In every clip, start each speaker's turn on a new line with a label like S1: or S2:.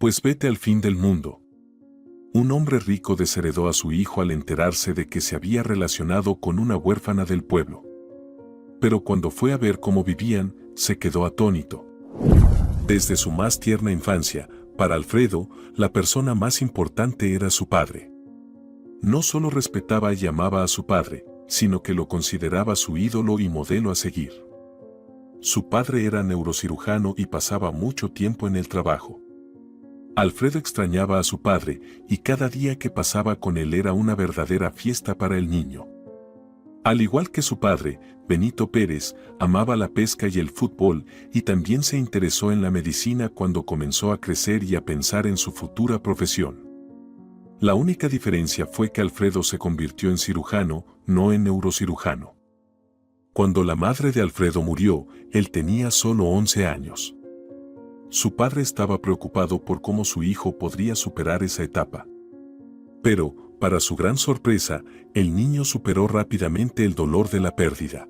S1: Pues vete al fin del mundo. Un hombre rico desheredó a su hijo al enterarse de que se había relacionado con una huérfana del pueblo. Pero cuando fue a ver cómo vivían, se quedó atónito. Desde su más tierna infancia, para Alfredo, la persona más importante era su padre. No solo respetaba y amaba a su padre, sino que lo consideraba su ídolo y modelo a seguir. Su padre era neurocirujano y pasaba mucho tiempo en el trabajo. Alfredo extrañaba a su padre, y cada día que pasaba con él era una verdadera fiesta para el niño. Al igual que su padre, Benito Pérez, amaba la pesca y el fútbol, y también se interesó en la medicina cuando comenzó a crecer y a pensar en su futura profesión. La única diferencia fue que Alfredo se convirtió en cirujano, no en neurocirujano. Cuando la madre de Alfredo murió, él tenía solo 11 años. Su padre estaba preocupado por cómo su hijo podría superar esa etapa. Pero, para su gran sorpresa, el niño superó rápidamente el dolor de la pérdida.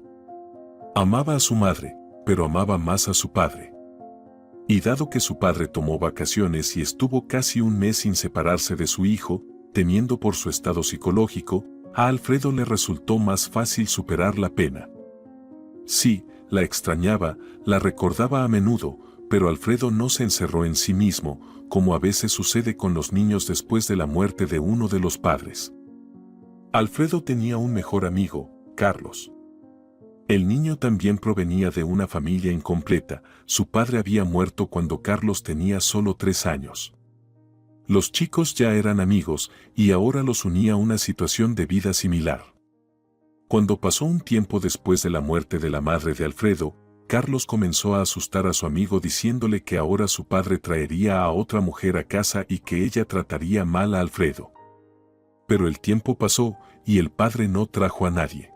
S1: Amaba a su madre, pero amaba más a su padre. Y dado que su padre tomó vacaciones y estuvo casi un mes sin separarse de su hijo, temiendo por su estado psicológico, a Alfredo le resultó más fácil superar la pena. Sí, la extrañaba, la recordaba a menudo, pero Alfredo no se encerró en sí mismo, como a veces sucede con los niños después de la muerte de uno de los padres. Alfredo tenía un mejor amigo, Carlos. El niño también provenía de una familia incompleta, su padre había muerto cuando Carlos tenía solo 3 años. Los chicos ya eran amigos, y ahora los unía una situación de vida similar. Cuando pasó un tiempo después de la muerte de la madre de Alfredo, Carlos comenzó a asustar a su amigo diciéndole que ahora su padre traería a otra mujer a casa y que ella trataría mal a Alfredo. Pero el tiempo pasó, y el padre no trajo a nadie.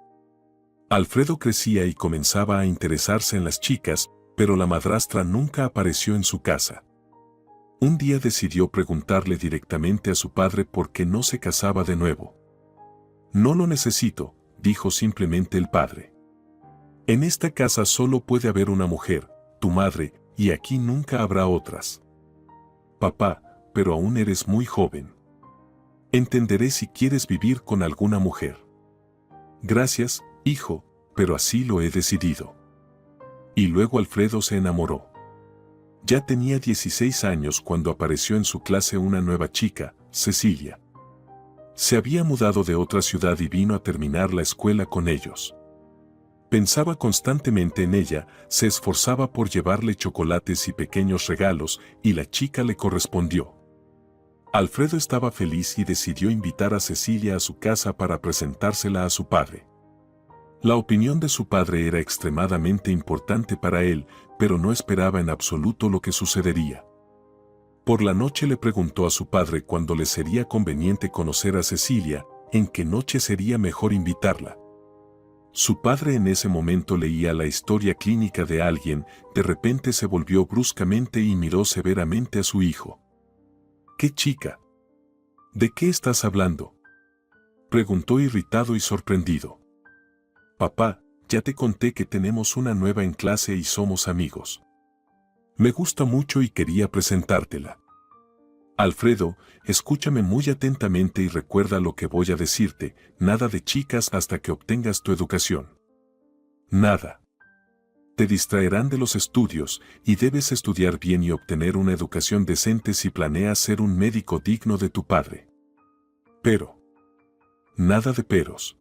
S1: Alfredo crecía y comenzaba a interesarse en las chicas, pero la madrastra nunca apareció en su casa. Un día decidió preguntarle directamente a su padre por qué no se casaba de nuevo. «No lo necesito», dijo simplemente el padre. «En esta casa solo puede haber una mujer, tu madre, y aquí nunca habrá otras». «Papá, pero aún eres muy joven. Entenderé si quieres vivir con alguna mujer». «Gracias, hijo, pero así lo he decidido». Y luego Alfredo se enamoró. Ya tenía 16 años cuando apareció en su clase una nueva chica, Cecilia. Se había mudado de otra ciudad y vino a terminar la escuela con ellos. Pensaba constantemente en ella, se esforzaba por llevarle chocolates y pequeños regalos, y la chica le correspondió. Alfredo estaba feliz y decidió invitar a Cecilia a su casa para presentársela a su padre. La opinión de su padre era extremadamente importante para él, pero no esperaba en absoluto lo que sucedería. Por la noche le preguntó a su padre cuándo le sería conveniente conocer a Cecilia, en qué noche sería mejor invitarla. Su padre en ese momento leía la historia clínica de alguien, de repente se volvió bruscamente y miró severamente a su hijo. «¿Qué chica? ¿De qué estás hablando?», preguntó irritado y sorprendido. «Papá, ya te conté que tenemos una nueva en clase y somos amigos. Me gusta mucho y quería presentártela». «Alfredo, escúchame muy atentamente y recuerda lo que voy a decirte, nada de chicas hasta que obtengas tu educación. Nada. Te distraerán de los estudios, y debes estudiar bien y obtener una educación decente si planeas ser un médico digno de tu padre. Pero. Nada de peros.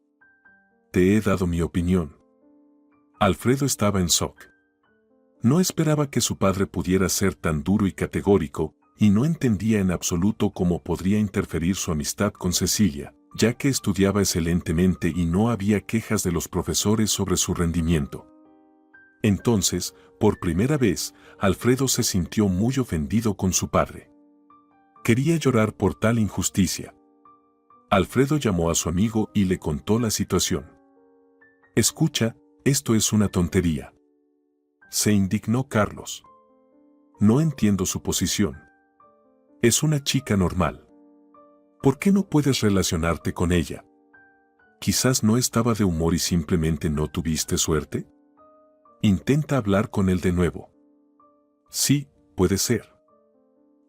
S1: Te he dado mi opinión». Alfredo estaba en shock. No esperaba que su padre pudiera ser tan duro y categórico, y no entendía en absoluto cómo podría interferir su amistad con Cecilia, ya que estudiaba excelentemente y no había quejas de los profesores sobre su rendimiento. Entonces, por primera vez, Alfredo se sintió muy ofendido con su padre. Quería llorar por tal injusticia. Alfredo llamó a su amigo y le contó la situación. «Escucha, esto es una tontería». Se indignó Carlos. «No entiendo su posición. Es una chica normal. ¿Por qué no puedes relacionarte con ella? Quizás no estaba de humor y simplemente no tuviste suerte. Intenta hablar con él de nuevo». «Sí, puede ser.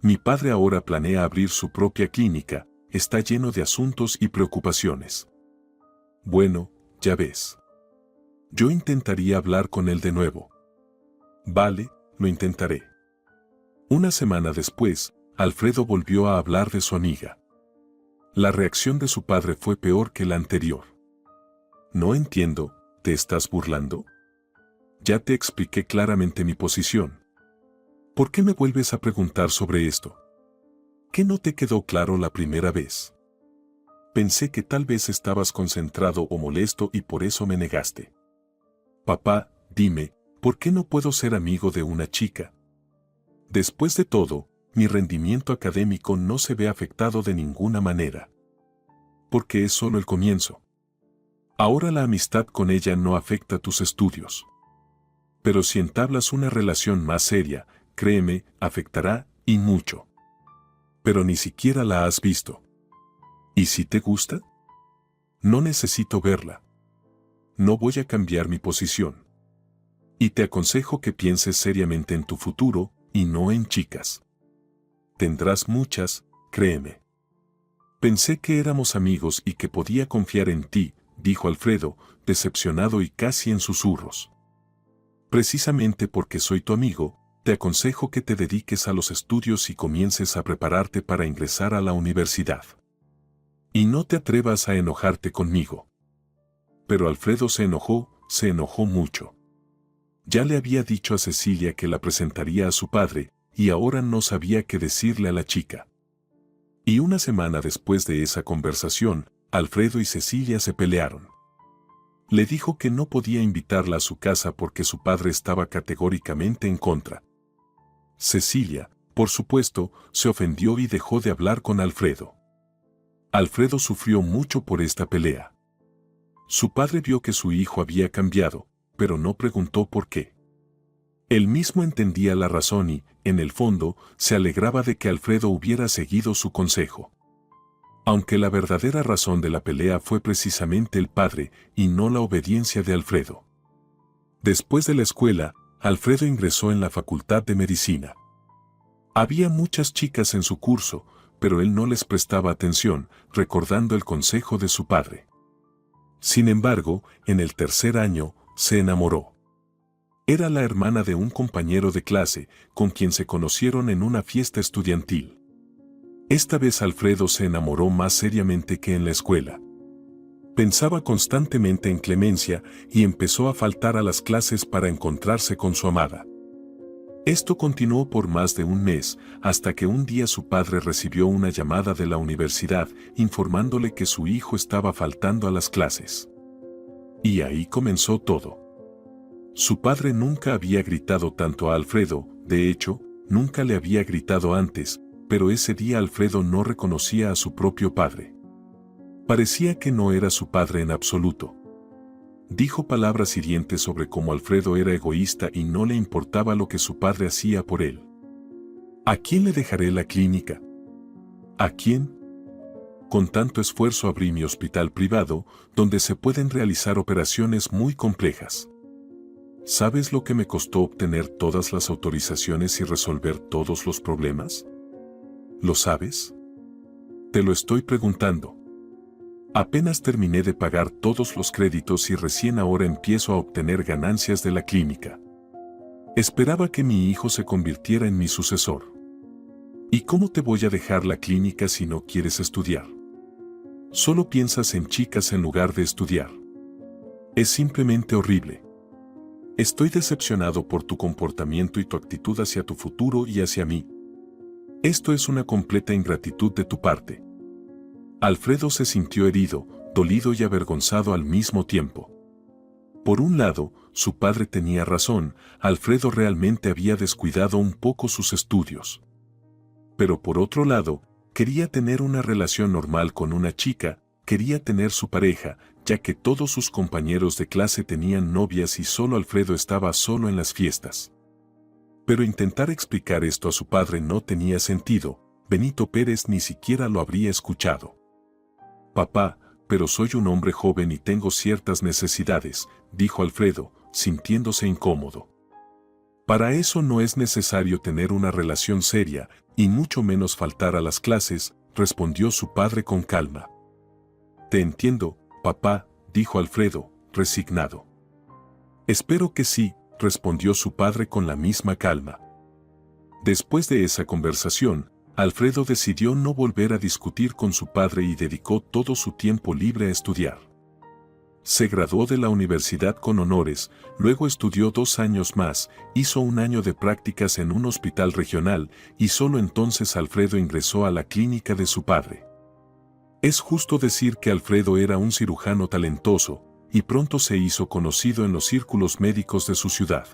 S1: Mi padre ahora planea abrir su propia clínica, está lleno de asuntos y preocupaciones. Bueno, ya ves. Yo intentaría hablar con él de nuevo. Vale, lo intentaré. Una semana después, Alfredo volvió a hablar de su amiga. La reacción de su padre fue peor que la anterior. No entiendo, ¿te estás burlando? Ya te expliqué claramente mi posición. ¿Por qué me vuelves a preguntar sobre esto? ¿Qué no te quedó claro la primera vez? Pensé que tal vez estabas concentrado o molesto y por eso me negaste. Papá, dime, ¿por qué no puedo ser amigo de una chica? Después de todo, mi rendimiento académico no se ve afectado de ninguna manera. Porque es solo el comienzo. Ahora la amistad con ella no afecta tus estudios. Pero si entablas una relación más seria, créeme, afectará, y mucho. Pero ni siquiera la has visto. ¿Y si te gusta? No necesito verla. No voy a cambiar mi posición. Y te aconsejo que pienses seriamente en tu futuro, y no en chicas. Tendrás muchas, créeme. Pensé que éramos amigos y que podía confiar en ti, dijo Alfredo, decepcionado y casi en susurros. Precisamente porque soy tu amigo, te aconsejo que te dediques a los estudios y comiences a prepararte para ingresar a la universidad. Y no te atrevas a enojarte conmigo. Pero Alfredo se enojó mucho. Ya le había dicho a Cecilia que la presentaría a su padre, y ahora no sabía qué decirle a la chica. Y una semana después de esa conversación, Alfredo y Cecilia se pelearon. Le dijo que no podía invitarla a su casa porque su padre estaba categóricamente en contra. Cecilia, por supuesto, se ofendió y dejó de hablar con Alfredo. Alfredo sufrió mucho por esta pelea. Su padre vio que su hijo había cambiado, pero no preguntó por qué. Él mismo entendía la razón y, en el fondo, se alegraba de que Alfredo hubiera seguido su consejo. Aunque la verdadera razón de la pelea fue precisamente el padre y no la obediencia de Alfredo. Después de la escuela, Alfredo ingresó en la Facultad de Medicina. Había muchas chicas en su curso, pero él no les prestaba atención, recordando el consejo de su padre. Sin embargo, en el tercer año, se enamoró. Era la hermana de un compañero de clase, con quien se conocieron en una fiesta estudiantil. Esta vez Alfredo se enamoró más seriamente que en la escuela. Pensaba constantemente en Clemencia y empezó a faltar a las clases para encontrarse con su amada. Esto continuó por más de un mes, hasta que un día su padre recibió una llamada de la universidad informándole que su hijo estaba faltando a las clases. Y ahí comenzó todo. Su padre nunca había gritado tanto a Alfredo, de hecho, nunca le había gritado antes, pero ese día Alfredo no reconocía a su propio padre. Parecía que no era su padre en absoluto. Dijo palabras hirientes sobre cómo Alfredo era egoísta y no le importaba lo que su padre hacía por él. ¿A quién le dejaré la clínica? ¿A quién? Con tanto esfuerzo abrí mi hospital privado, donde se pueden realizar operaciones muy complejas. ¿Sabes lo que me costó obtener todas las autorizaciones y resolver todos los problemas? ¿Lo sabes? Te lo estoy preguntando. Apenas terminé de pagar todos los créditos y recién ahora empiezo a obtener ganancias de la clínica. Esperaba que mi hijo se convirtiera en mi sucesor. ¿Y cómo te voy a dejar la clínica si no quieres estudiar? Solo piensas en chicas en lugar de estudiar. Es simplemente horrible. Estoy decepcionado por tu comportamiento y tu actitud hacia tu futuro y hacia mí. Esto es una completa ingratitud de tu parte. Alfredo se sintió herido, dolido y avergonzado al mismo tiempo. Por un lado, su padre tenía razón, Alfredo realmente había descuidado un poco sus estudios. Pero por otro lado, quería tener una relación normal con una chica, quería tener su pareja, ya que todos sus compañeros de clase tenían novias y solo Alfredo estaba solo en las fiestas. Pero intentar explicar esto a su padre no tenía sentido, Benito Pérez ni siquiera lo habría escuchado. Papá, pero soy un hombre joven y tengo ciertas necesidades, dijo Alfredo, sintiéndose incómodo. Para eso no es necesario tener una relación seria, y mucho menos faltar a las clases, respondió su padre con calma. Te entiendo, papá, dijo Alfredo, resignado. Espero que sí, respondió su padre con la misma calma. Después de esa conversación, Alfredo decidió no volver a discutir con su padre y dedicó todo su tiempo libre a estudiar. Se graduó de la universidad con honores, luego estudió 2 años más, hizo 1 año de prácticas en un hospital regional y solo entonces Alfredo ingresó a la clínica de su padre. Es justo decir que Alfredo era un cirujano talentoso, y pronto se hizo conocido en los círculos médicos de su ciudad.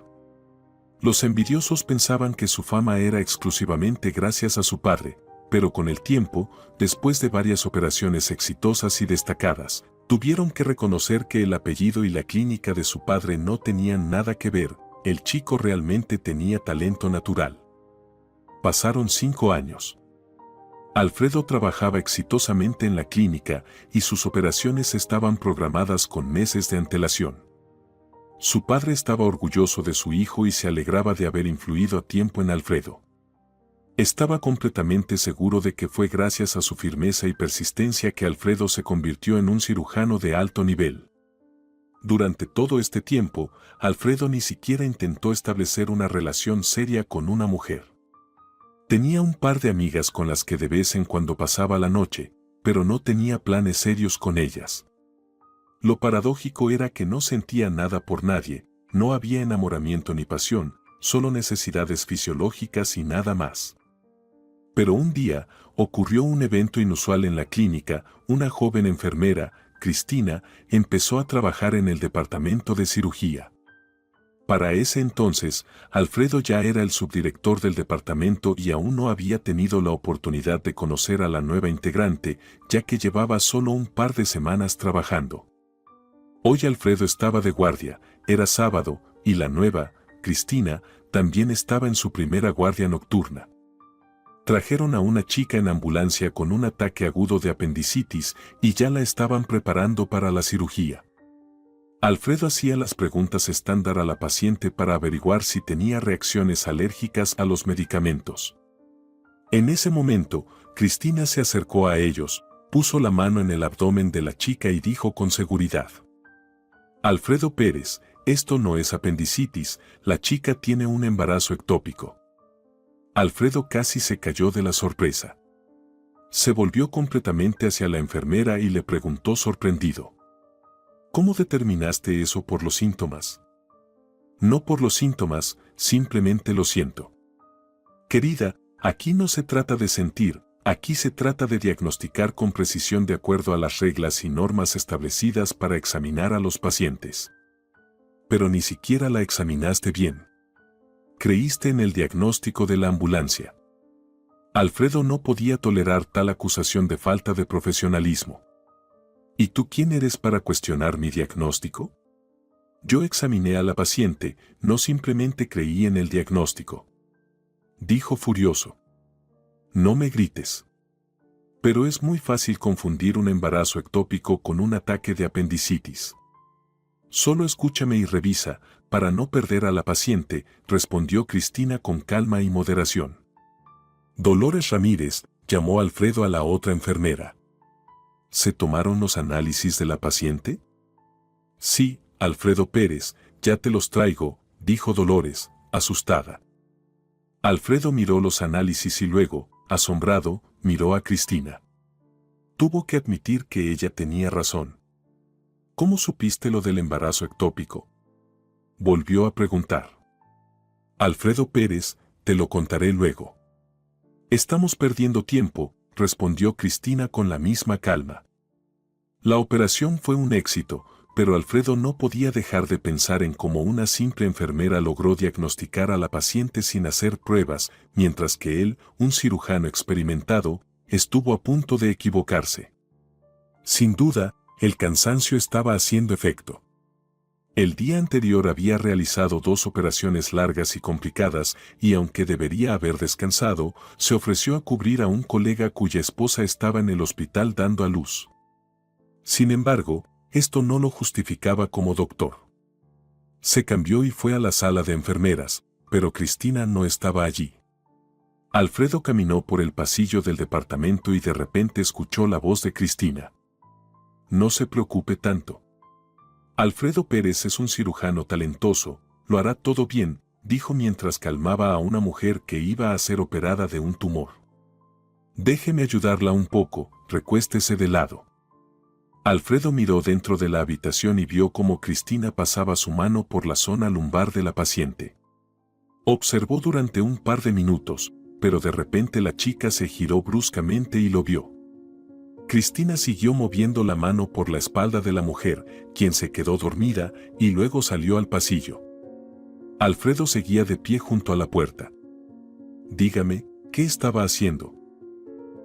S1: Los envidiosos pensaban que su fama era exclusivamente gracias a su padre, pero con el tiempo, después de varias operaciones exitosas y destacadas, tuvieron que reconocer que el apellido y la clínica de su padre no tenían nada que ver, el chico realmente tenía talento natural. Pasaron 5 años. Alfredo trabajaba exitosamente en la clínica y sus operaciones estaban programadas con meses de antelación. Su padre estaba orgulloso de su hijo y se alegraba de haber influido a tiempo en Alfredo. Estaba completamente seguro de que fue gracias a su firmeza y persistencia que Alfredo se convirtió en un cirujano de alto nivel. Durante todo este tiempo, Alfredo ni siquiera intentó establecer una relación seria con una mujer. Tenía un par de amigas con las que de vez en cuando pasaba la noche, pero no tenía planes serios con ellas. Lo paradójico era que no sentía nada por nadie, no había enamoramiento ni pasión, solo necesidades fisiológicas y nada más. Pero un día, ocurrió un evento inusual en la clínica. Una joven enfermera, Cristina, empezó a trabajar en el departamento de cirugía. Para ese entonces, Alfredo ya era el subdirector del departamento y aún no había tenido la oportunidad de conocer a la nueva integrante, ya que llevaba solo un par de semanas trabajando. Hoy Alfredo estaba de guardia, era sábado, y la nueva, Cristina, también estaba en su primera guardia nocturna. Trajeron a una chica en ambulancia con un ataque agudo de apendicitis y ya la estaban preparando para la cirugía. Alfredo hacía las preguntas estándar a la paciente para averiguar si tenía reacciones alérgicas a los medicamentos. En ese momento, Cristina se acercó a ellos, puso la mano en el abdomen de la chica y dijo con seguridad: Alfredo Pérez, esto no es apendicitis, la chica tiene un embarazo ectópico. Alfredo casi se cayó de la sorpresa. Se volvió completamente hacia la enfermera y le preguntó sorprendido: ¿Cómo determinaste eso por los síntomas? No por los síntomas, simplemente lo siento. Querida, aquí no se trata de sentir, aquí se trata de diagnosticar con precisión de acuerdo a las reglas y normas establecidas para examinar a los pacientes. Pero ni siquiera la examinaste bien. Creíste en el diagnóstico de la ambulancia. Alfredo no podía tolerar tal acusación de falta de profesionalismo. ¿Y tú quién eres para cuestionar mi diagnóstico? Yo examiné a la paciente, no simplemente creí en el diagnóstico. Dijo furioso. No me grites. Pero es muy fácil confundir un embarazo ectópico con un ataque de apendicitis. Solo escúchame y revisa, para no perder a la paciente, respondió Cristina con calma y moderación. Dolores Ramírez llamó Alfredo a la otra enfermera. ¿Se tomaron los análisis de la paciente? Sí, Alfredo Pérez, ya te los traigo, dijo Dolores, asustada. Alfredo miró los análisis y luego, asombrado, miró a Cristina. Tuvo que admitir que ella tenía razón. ¿Cómo supiste lo del embarazo ectópico? Volvió a preguntar. Alfredo Pérez, te lo contaré luego. Estamos perdiendo tiempo, respondió Cristina con la misma calma. La operación fue un éxito, pero Alfredo no podía dejar de pensar en cómo una simple enfermera logró diagnosticar a la paciente sin hacer pruebas, mientras que él, un cirujano experimentado, estuvo a punto de equivocarse. Sin duda, el cansancio estaba haciendo efecto. El día anterior había realizado 2 operaciones largas y complicadas y aunque debería haber descansado, se ofreció a cubrir a un colega cuya esposa estaba en el hospital dando a luz. Sin embargo, esto no lo justificaba como doctor. Se cambió y fue a la sala de enfermeras, pero Cristina no estaba allí. Alfredo caminó por el pasillo del departamento y de repente escuchó la voz de Cristina. No se preocupe tanto. Alfredo Pérez es un cirujano talentoso, lo hará todo bien, dijo mientras calmaba a una mujer que iba a ser operada de un tumor. Déjeme ayudarla un poco, recuéstese de lado. Alfredo miró dentro de la habitación y vio cómo Cristina pasaba su mano por la zona lumbar de la paciente. Observó durante un par de minutos, pero de repente la chica se giró bruscamente y lo vio. Cristina siguió moviendo la mano por la espalda de la mujer, quien se quedó dormida, y luego salió al pasillo. Alfredo seguía de pie junto a la puerta. Dígame, ¿qué estaba haciendo?,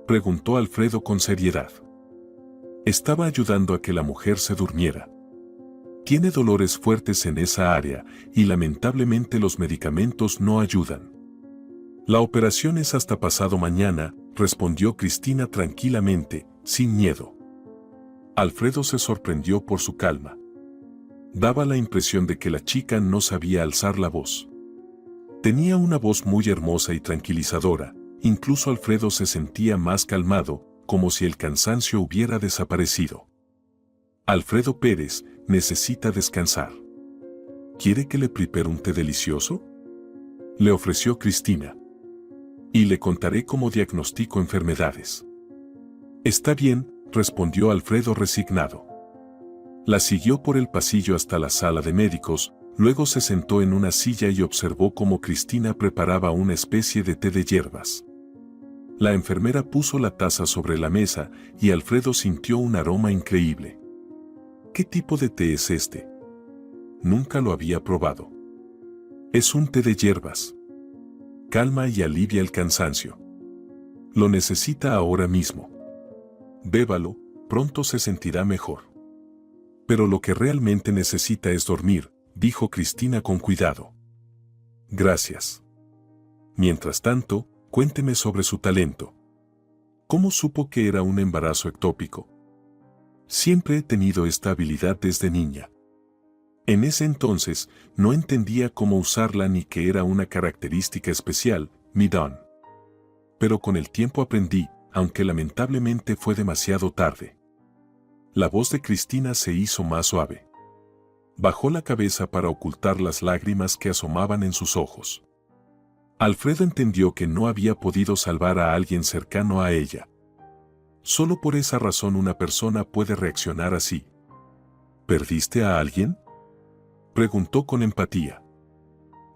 S1: preguntó Alfredo con seriedad. Estaba ayudando a que la mujer se durmiera. Tiene dolores fuertes en esa área, y lamentablemente los medicamentos no ayudan. La operación es hasta pasado mañana, respondió Cristina tranquilamente, sin miedo. Alfredo se sorprendió por su calma. Daba la impresión de que la chica no sabía alzar la voz. Tenía una voz muy hermosa y tranquilizadora, incluso Alfredo se sentía más calmado, como si el cansancio hubiera desaparecido. Alfredo Pérez necesita descansar. ¿Quiere que le prepare un té delicioso?, le ofreció Cristina. Y le contaré cómo diagnostico enfermedades. Está bien, respondió Alfredo resignado. La siguió por el pasillo hasta la sala de médicos, luego se sentó en una silla y observó cómo Cristina preparaba una especie de té de hierbas. La enfermera puso la taza sobre la mesa y Alfredo sintió un aroma increíble. ¿Qué tipo de té es este?, nunca lo había probado. Es un té de hierbas. Calma y alivia el cansancio. Lo necesita ahora mismo. Bébalo, pronto se sentirá mejor. Pero lo que realmente necesita es dormir, dijo Cristina con cuidado. Gracias. Mientras tanto, cuénteme sobre su talento. ¿Cómo supo que era un embarazo ectópico? Siempre he tenido esta habilidad desde niña. En ese entonces, no entendía cómo usarla ni que era una característica especial, mi don. Pero con el tiempo aprendí, aunque lamentablemente fue demasiado tarde. La voz de Cristina se hizo más suave. Bajó la cabeza para ocultar las lágrimas que asomaban en sus ojos. Alfredo entendió que no había podido salvar a alguien cercano a ella. Solo por esa razón una persona puede reaccionar así. ¿Perdiste a alguien?, preguntó con empatía.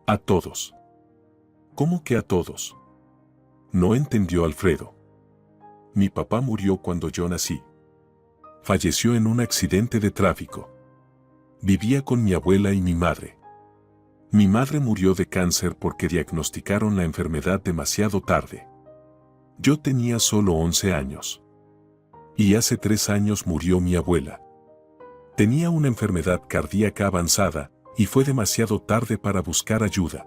S1: A todos. ¿Cómo que a todos?, no entendió Alfredo. Mi papá murió cuando yo nací. Falleció en un accidente de tráfico. Vivía con mi abuela y mi madre. Mi madre murió de cáncer porque diagnosticaron la enfermedad demasiado tarde. Yo tenía solo 11 años. Y hace 3 años murió mi abuela. Tenía una enfermedad cardíaca avanzada, y fue demasiado tarde para buscar ayuda.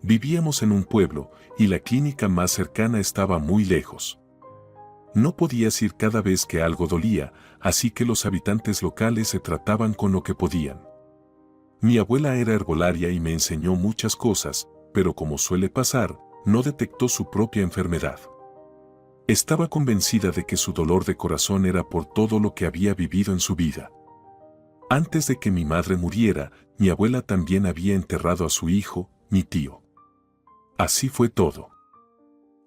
S1: Vivíamos en un pueblo, y la clínica más cercana estaba muy lejos. No podías ir cada vez que algo dolía, así que los habitantes locales se trataban con lo que podían. Mi abuela era herbolaria y me enseñó muchas cosas, pero como suele pasar, no detectó su propia enfermedad. Estaba convencida de que su dolor de corazón era por todo lo que había vivido en su vida. Antes de que mi madre muriera, mi abuela también había enterrado a su hijo, mi tío. Así fue todo.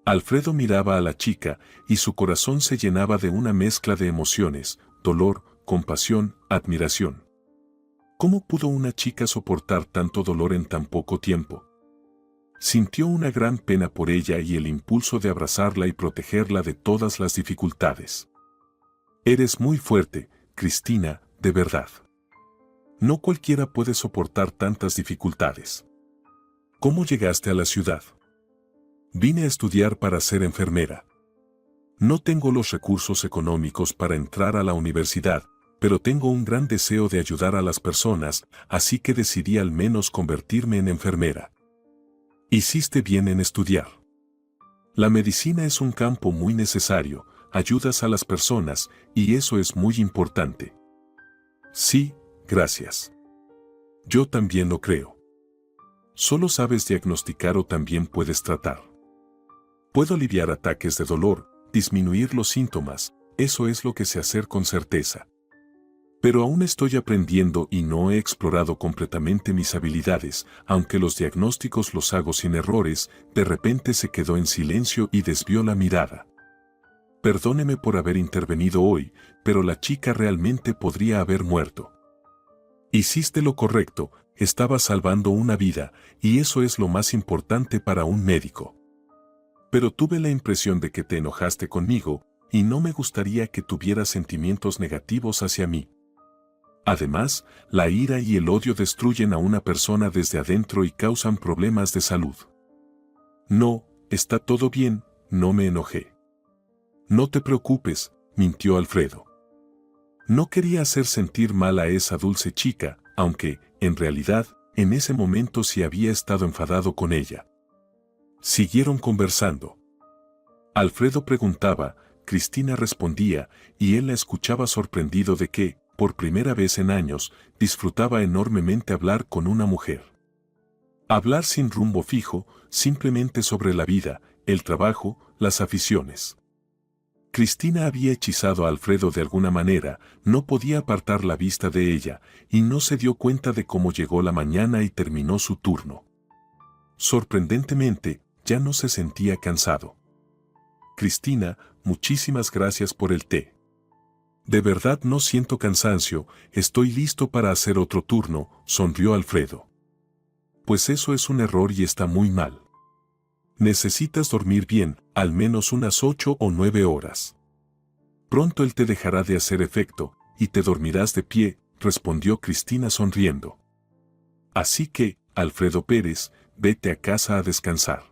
S1: Alfredo miraba a la chica, y su corazón se llenaba de una mezcla de emociones, dolor, compasión, admiración. ¿Cómo pudo una chica soportar tanto dolor en tan poco tiempo? Sintió una gran pena por ella y el impulso de abrazarla y protegerla de todas las dificultades. Eres muy fuerte, Cristina, de verdad. No cualquiera puede soportar tantas dificultades. ¿Cómo llegaste a la ciudad? Vine a estudiar para ser enfermera. No tengo los recursos económicos para entrar a la universidad, pero tengo un gran deseo de ayudar a las personas, así que decidí al menos convertirme en enfermera. Hiciste bien en estudiar. La medicina es un campo muy necesario, ayudas a las personas, y eso es muy importante. Sí, gracias. Yo también lo creo. Solo sabes diagnosticar o también puedes tratar. Puedo aliviar ataques de dolor, disminuir los síntomas, eso es lo que sé hacer con certeza. Pero aún estoy aprendiendo y no he explorado completamente mis habilidades, aunque los diagnósticos los hago sin errores. De repente se quedó en silencio y desvió la mirada. Perdóneme por haber intervenido hoy, pero la chica realmente podría haber muerto. Hiciste lo correcto, estabas salvando una vida, y eso es lo más importante para un médico. Pero tuve la impresión de que te enojaste conmigo, y no me gustaría que tuvieras sentimientos negativos hacia mí. Además, la ira y el odio destruyen a una persona desde adentro y causan problemas de salud. No, está todo bien, no me enojé. No te preocupes, mintió Alfredo. No quería hacer sentir mal a esa dulce chica, aunque, en realidad, en ese momento sí había estado enfadado con ella. Siguieron conversando. Alfredo preguntaba, Cristina respondía, y él la escuchaba sorprendido de que, por primera vez en años, disfrutaba enormemente hablar con una mujer. Hablar sin rumbo fijo, simplemente sobre la vida, el trabajo, las aficiones. Cristina había hechizado a Alfredo de alguna manera, no podía apartar la vista de ella, y no se dio cuenta de cómo llegó la mañana y terminó su turno. Sorprendentemente, ya no se sentía cansado. Cristina, muchísimas gracias por el té. De verdad no siento cansancio, estoy listo para hacer otro turno, sonrió Alfredo. Pues eso es un error y está muy mal. Necesitas dormir bien, al menos unas 8 o 9 horas. Pronto el té dejará de hacer efecto, y te dormirás de pie, respondió Cristina sonriendo. Así que, Alfredo Pérez, vete a casa a descansar.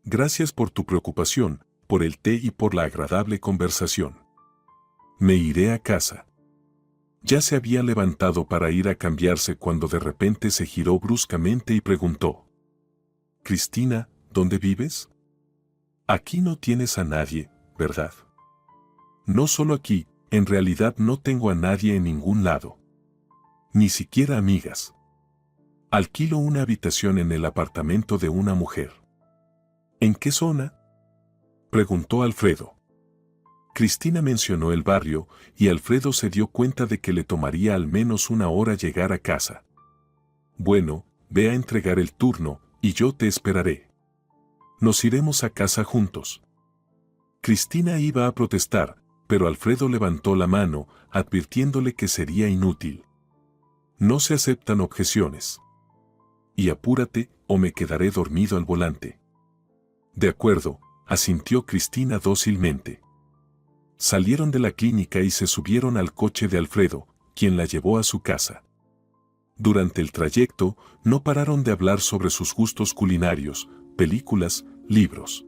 S1: Gracias por tu preocupación, por el té y por la agradable conversación. Me iré a casa. Ya se había levantado para ir a cambiarse cuando de repente se giró bruscamente y preguntó. Cristina, ¿dónde vives? Aquí no tienes a nadie, ¿verdad? No solo aquí, en realidad no tengo a nadie en ningún lado. Ni siquiera amigas. Alquilo una habitación en el apartamento de una mujer. ¿En qué zona? Preguntó Alfredo. Cristina mencionó el barrio, y Alfredo se dio cuenta de que le tomaría al menos una hora llegar a casa. Bueno, ve a entregar el turno, y yo te esperaré. Nos iremos a casa juntos. Cristina iba a protestar, pero Alfredo levantó la mano, advirtiéndole que sería inútil. No se aceptan objeciones. Y apúrate, o me quedaré dormido al volante. De acuerdo, asintió Cristina dócilmente. Salieron de la clínica y se subieron al coche de Alfredo, quien la llevó a su casa. Durante el trayecto, no pararon de hablar sobre sus gustos culinarios, películas, libros.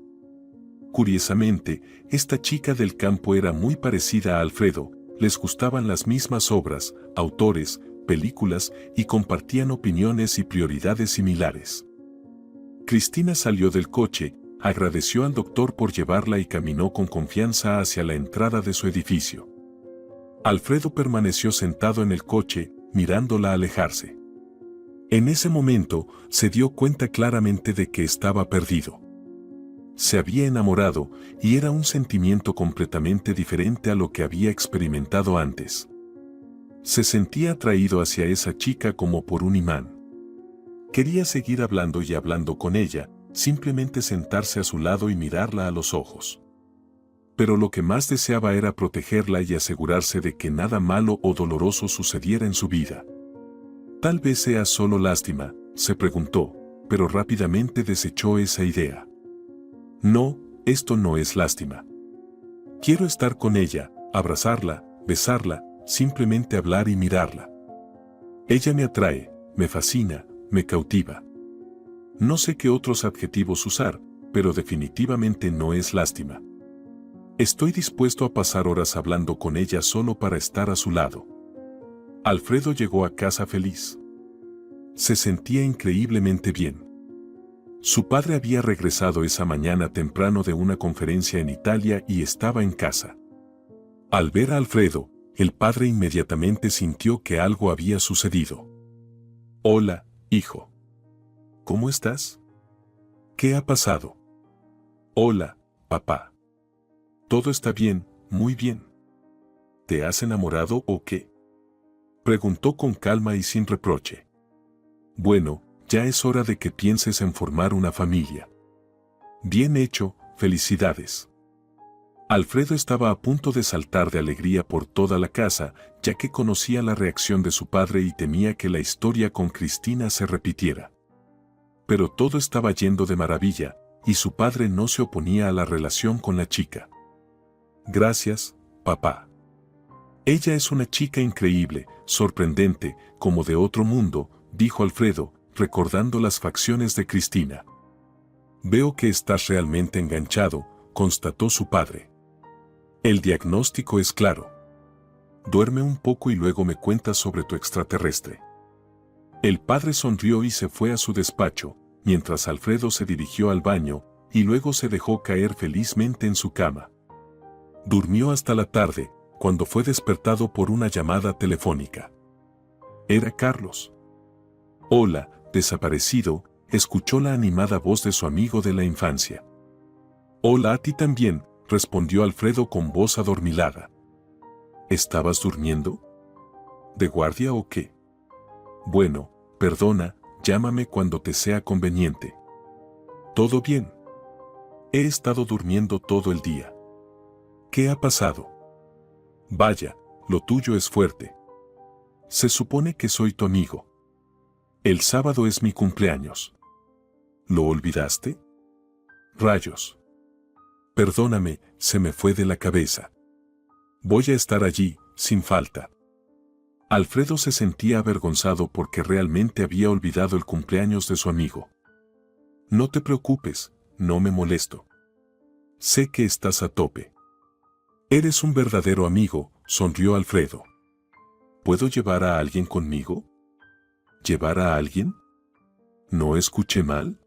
S1: Curiosamente, esta chica del campo era muy parecida a Alfredo, les gustaban las mismas obras, autores, películas y compartían opiniones y prioridades similares. Cristina salió del coche, agradeció al doctor por llevarla y caminó con confianza hacia la entrada de su edificio. Alfredo permaneció sentado en el coche, mirándola alejarse. En ese momento, se dio cuenta claramente de que estaba perdido. Se había enamorado, y era un sentimiento completamente diferente a lo que había experimentado antes. Se sentía atraído hacia esa chica como por un imán. Quería seguir hablando y hablando con ella, simplemente sentarse a su lado y mirarla a los ojos. Pero lo que más deseaba era protegerla y asegurarse de que nada malo o doloroso sucediera en su vida. Tal vez sea solo lástima, se preguntó, pero rápidamente desechó esa idea. No, esto no es lástima. Quiero estar con ella, abrazarla, besarla, simplemente hablar y mirarla. Ella me atrae, me fascina, me cautiva. No sé qué otros adjetivos usar, pero definitivamente no es lástima. Estoy dispuesto a pasar horas hablando con ella solo para estar a su lado. Alfredo llegó a casa feliz. Se sentía increíblemente bien. Su padre había regresado esa mañana temprano de una conferencia en Italia y estaba en casa. Al ver a Alfredo, el padre inmediatamente sintió que algo había sucedido. Hola, hijo. ¿Cómo estás? ¿Qué ha pasado? Hola, papá. Todo está bien, muy bien. ¿Te has enamorado o qué? Preguntó con calma y sin reproche. Bueno, ya es hora de que pienses en formar una familia. Bien hecho, felicidades. Alfredo estaba a punto de saltar de alegría por toda la casa, ya que conocía la reacción de su padre y temía que la historia con Cristina se repitiera. Pero todo estaba yendo de maravilla, y su padre no se oponía a la relación con la chica. Gracias, papá. Ella es una chica increíble, sorprendente, como de otro mundo, dijo Alfredo, recordando las facciones de Cristina. Veo que estás realmente enganchado, constató su padre. El diagnóstico es claro. Duerme un poco y luego me cuentas sobre tu extraterrestre. El padre sonrió y se fue a su despacho, mientras Alfredo se dirigió al baño, y luego se dejó caer felizmente en su cama. Durmió hasta la tarde, cuando fue despertado por una llamada telefónica. Era Carlos. Hola, desaparecido, escuchó la animada voz de su amigo de la infancia. Hola a ti también, respondió Alfredo con voz adormilada. ¿Estabas durmiendo? ¿De guardia o qué? Bueno, perdona, llámame cuando te sea conveniente. ¿Todo bien? He estado durmiendo todo el día. ¿Qué ha pasado? Vaya, lo tuyo es fuerte. Se supone que soy tu amigo. El sábado es mi cumpleaños. ¿Lo olvidaste? Rayos. Perdóname, se me fue de la cabeza. Voy a estar allí, sin falta. Alfredo se sentía avergonzado porque realmente había olvidado el cumpleaños de su amigo. No te preocupes, no me molesto. Sé que estás a tope. Eres un verdadero amigo, sonrió Alfredo. ¿Puedo llevar a alguien conmigo? ¿Llevar a alguien? ¿No escuché mal?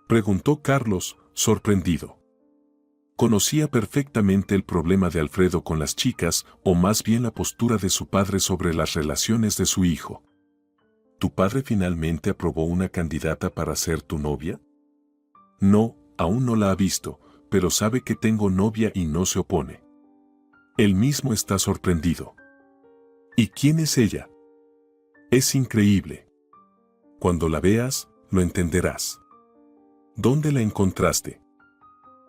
S1: Preguntó Carlos, sorprendido. Conocía perfectamente el problema de Alfredo con las chicas, o más bien la postura de su padre sobre las relaciones de su hijo. ¿Tu padre finalmente aprobó una candidata para ser tu novia? No, aún no la ha visto, pero sabe que tengo novia y no se opone. Él mismo está sorprendido. ¿Y quién es ella? Es increíble. Cuando la veas, lo entenderás. ¿Dónde la encontraste?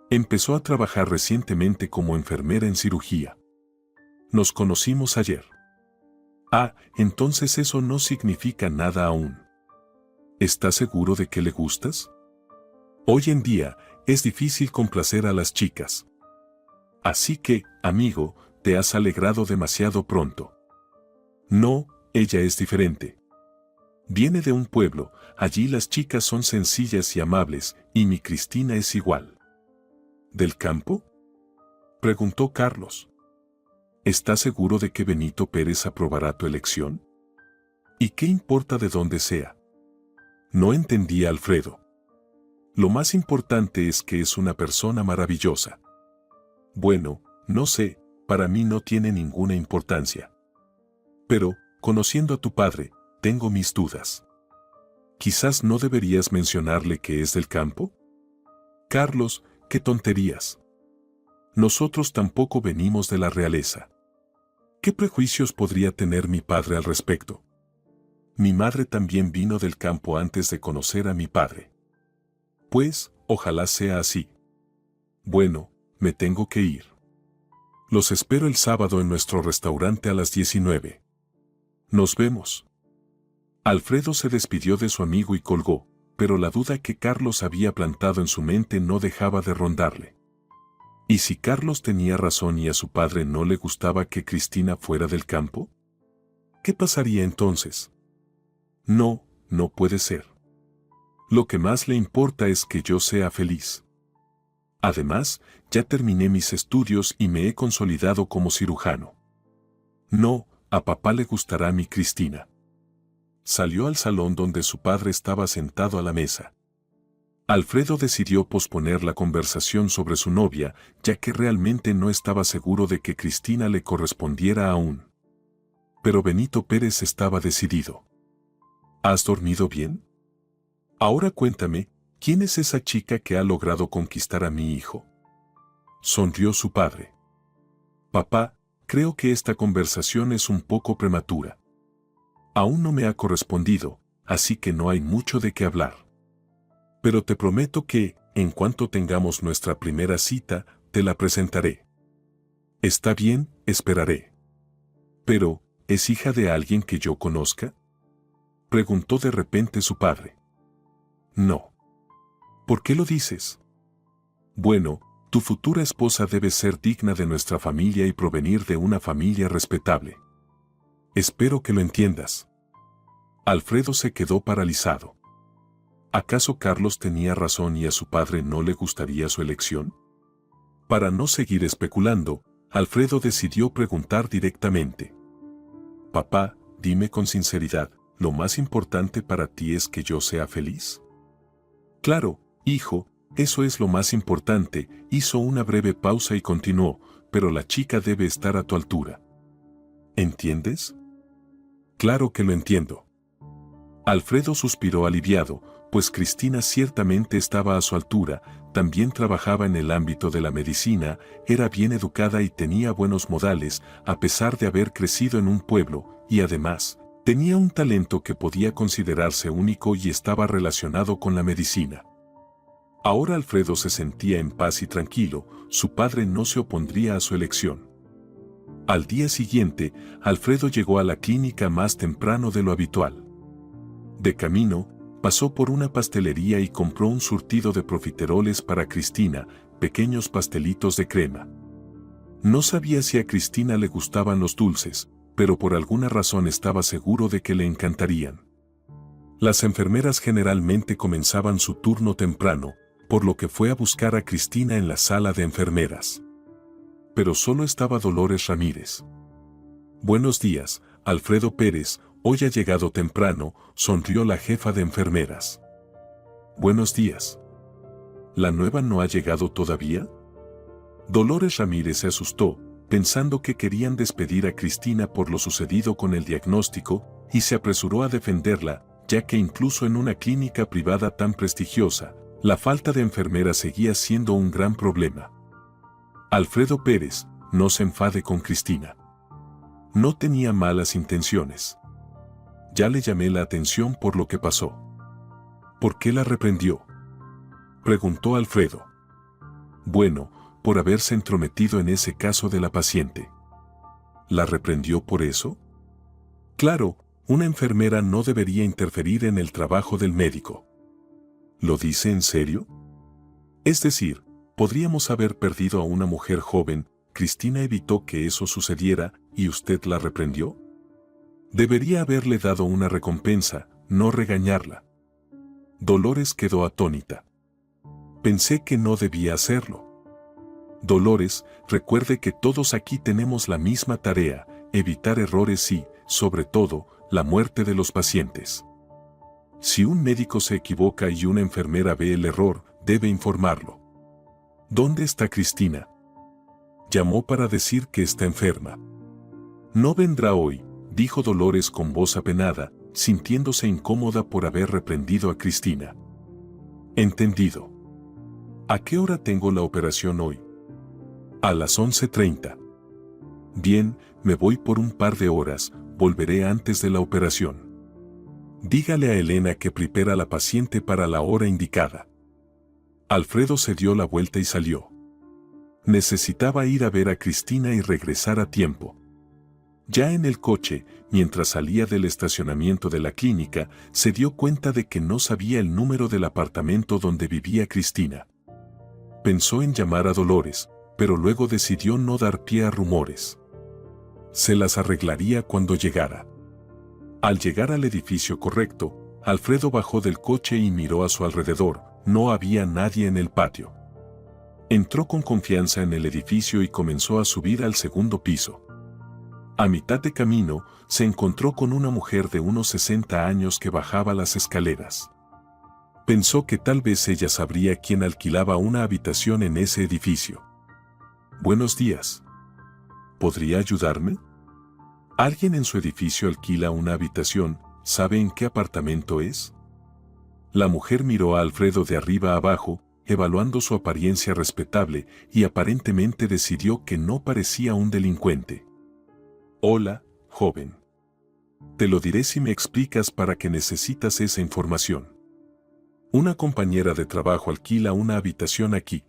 S1: Empezó a trabajar recientemente como enfermera en cirugía. Nos conocimos ayer. Ah, entonces eso no significa nada aún. ¿Estás seguro de que le gustas? Hoy en día, es difícil complacer a las chicas. Así que, amigo, te has alegrado demasiado pronto. No, ella es diferente. Viene de un pueblo, allí las chicas son sencillas y amables, y mi Cristina es igual. ¿Del campo? Preguntó Carlos. ¿Estás seguro de que Benito Pérez aprobará tu elección? ¿Y qué importa de dónde sea? No entendía Alfredo. Lo más importante es que es una persona maravillosa. Bueno, no sé, para mí no tiene ninguna importancia. Pero, conociendo a tu padre, tengo mis dudas. Quizás no deberías mencionarle que es del campo. Carlos, qué tonterías. Nosotros tampoco venimos de la realeza. ¿Qué prejuicios podría tener mi padre al respecto? Mi madre también vino del campo antes de conocer a mi padre. Pues, ojalá sea así. Bueno, me tengo que ir. Los espero el sábado en nuestro restaurante a las 19. Nos vemos. Alfredo se despidió de su amigo y colgó, pero la duda que Carlos había plantado en su mente no dejaba de rondarle. ¿Y si Carlos tenía razón y a su padre no le gustaba que Cristina fuera del campo? ¿Qué pasaría entonces? No, no puede ser. Lo que más le importa es que yo sea feliz. Además, ya terminé mis estudios y me he consolidado como cirujano. No, a papá le gustará mi Cristina. Salió al salón donde su padre estaba sentado a la mesa. Alfredo decidió posponer la conversación sobre su novia, ya que realmente no estaba seguro de que Cristina le correspondiera aún. Pero Benito Pérez estaba decidido. ¿Has dormido bien? Ahora cuéntame, ¿quién es esa chica que ha logrado conquistar a mi hijo? Sonrió su padre. Papá, creo que esta conversación es un poco prematura. Aún no me ha correspondido, así que no hay mucho de qué hablar. Pero te prometo que, en cuanto tengamos nuestra primera cita, te la presentaré. Está bien, esperaré. Pero, ¿es hija de alguien que yo conozca? Preguntó de repente su padre. No. ¿Por qué lo dices? Bueno, tu futura esposa debe ser digna de nuestra familia y provenir de una familia respetable. Espero que lo entiendas. Alfredo se quedó paralizado. ¿Acaso Carlos tenía razón y a su padre no le gustaría su elección? Para no seguir especulando, Alfredo decidió preguntar directamente. Papá, dime con sinceridad, ¿lo más importante para ti es que yo sea feliz? Claro, hijo, eso es lo más importante, hizo una breve pausa y continuó, pero la chica debe estar a tu altura. ¿Entiendes? Claro que lo entiendo. Alfredo suspiró aliviado, pues Cristina ciertamente estaba a su altura, también trabajaba en el ámbito de la medicina, era bien educada y tenía buenos modales, a pesar de haber crecido en un pueblo, y además, tenía un talento que podía considerarse único y estaba relacionado con la medicina. Ahora Alfredo se sentía en paz y tranquilo, su padre no se opondría a su elección. Al día siguiente, Alfredo llegó a la clínica más temprano de lo habitual. De camino, pasó por una pastelería y compró un surtido de profiteroles para Cristina, pequeños pastelitos de crema. No sabía si a Cristina le gustaban los dulces, pero por alguna razón estaba seguro de que le encantarían. Las enfermeras generalmente comenzaban su turno temprano, por lo que fue a buscar a Cristina en la sala de enfermeras. Pero solo estaba Dolores Ramírez. Buenos días, Alfredo Pérez, hoy ha llegado temprano, sonrió la jefa de enfermeras. Buenos días. ¿La nueva no ha llegado todavía? Dolores Ramírez se asustó, pensando que querían despedir a Cristina por lo sucedido con el diagnóstico, y se apresuró a defenderla, ya que incluso en una clínica privada tan prestigiosa, la falta de enfermeras seguía siendo un gran problema. Alfredo Pérez, no se enfade con Cristina. No tenía malas intenciones. Ya le llamé la atención por lo que pasó. ¿Por qué la reprendió? Preguntó Alfredo. Bueno, por haberse entrometido en ese caso de la paciente. ¿La reprendió por eso? Claro, una enfermera no debería interferir en el trabajo del médico. ¿Lo dice en serio? Es decir, podríamos haber perdido a una mujer joven, Cristina evitó que eso sucediera, ¿y usted la reprendió? Debería haberle dado una recompensa, no regañarla. Dolores quedó atónita. Pensé que no debía hacerlo. Dolores, recuerde que todos aquí tenemos la misma tarea, evitar errores y, sobre todo, la muerte de los pacientes. Si un médico se equivoca y una enfermera ve el error, debe informarlo. ¿Dónde está Cristina? Llamó para decir que está enferma. No vendrá hoy, dijo Dolores con voz apenada, sintiéndose incómoda por haber reprendido a Cristina. Entendido. ¿A qué hora tengo la operación hoy? A las 11:30. Bien, me voy por un par de horas, volveré antes de la operación. Dígale a Elena que prepara a la paciente para la hora indicada. Alfredo se dio la vuelta y salió. Necesitaba ir a ver a Cristina y regresar a tiempo. Ya en el coche, mientras salía del estacionamiento de la clínica, se dio cuenta de que no sabía el número del apartamento donde vivía Cristina. Pensó en llamar a Dolores, pero luego decidió no dar pie a rumores. Se las arreglaría cuando llegara. Al llegar al edificio correcto, Alfredo bajó del coche y miró a su alrededor, no había nadie en el patio. Entró con confianza en el edificio y comenzó a subir al segundo piso. A mitad de camino, se encontró con una mujer de unos 60 años que bajaba las escaleras. Pensó que tal vez ella sabría quién alquilaba una habitación en ese edificio. Buenos días. ¿Podría ayudarme? Alguien en su edificio alquila una habitación, ¿sabe en qué apartamento es? La mujer miró a Alfredo de arriba a abajo, evaluando su apariencia respetable, y aparentemente decidió que no parecía un delincuente. Hola, joven. Te lo diré si me explicas para qué necesitas esa información. Una compañera de trabajo alquila una habitación aquí.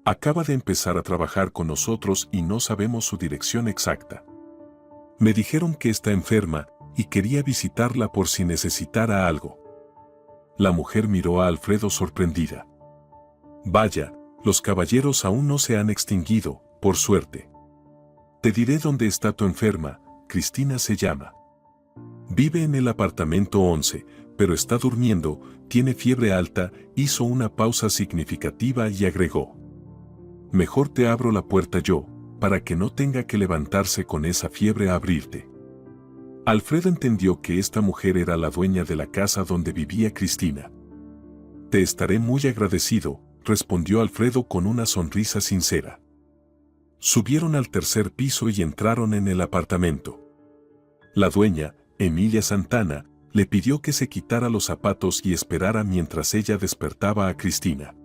S1: Acaba de empezar a trabajar con nosotros y no sabemos su dirección exacta. Me dijeron que está enferma y quería visitarla por si necesitara algo. La mujer miró a Alfredo sorprendida. Vaya, los caballeros aún no se han extinguido, por suerte. Te diré dónde está tu enferma, Cristina se llama. Vive en el apartamento 11, pero está durmiendo, tiene fiebre alta, hizo una pausa significativa y agregó. Mejor te abro la puerta yo, para que no tenga que levantarse con esa fiebre a abrirte. Alfredo entendió que esta mujer era la dueña de la casa donde vivía Cristina. Te estaré muy agradecido, respondió Alfredo con una sonrisa sincera. Subieron al tercer piso y entraron en el apartamento. La dueña, Emilia Santana, le pidió que se quitara los zapatos y esperara mientras ella despertaba a Cristina.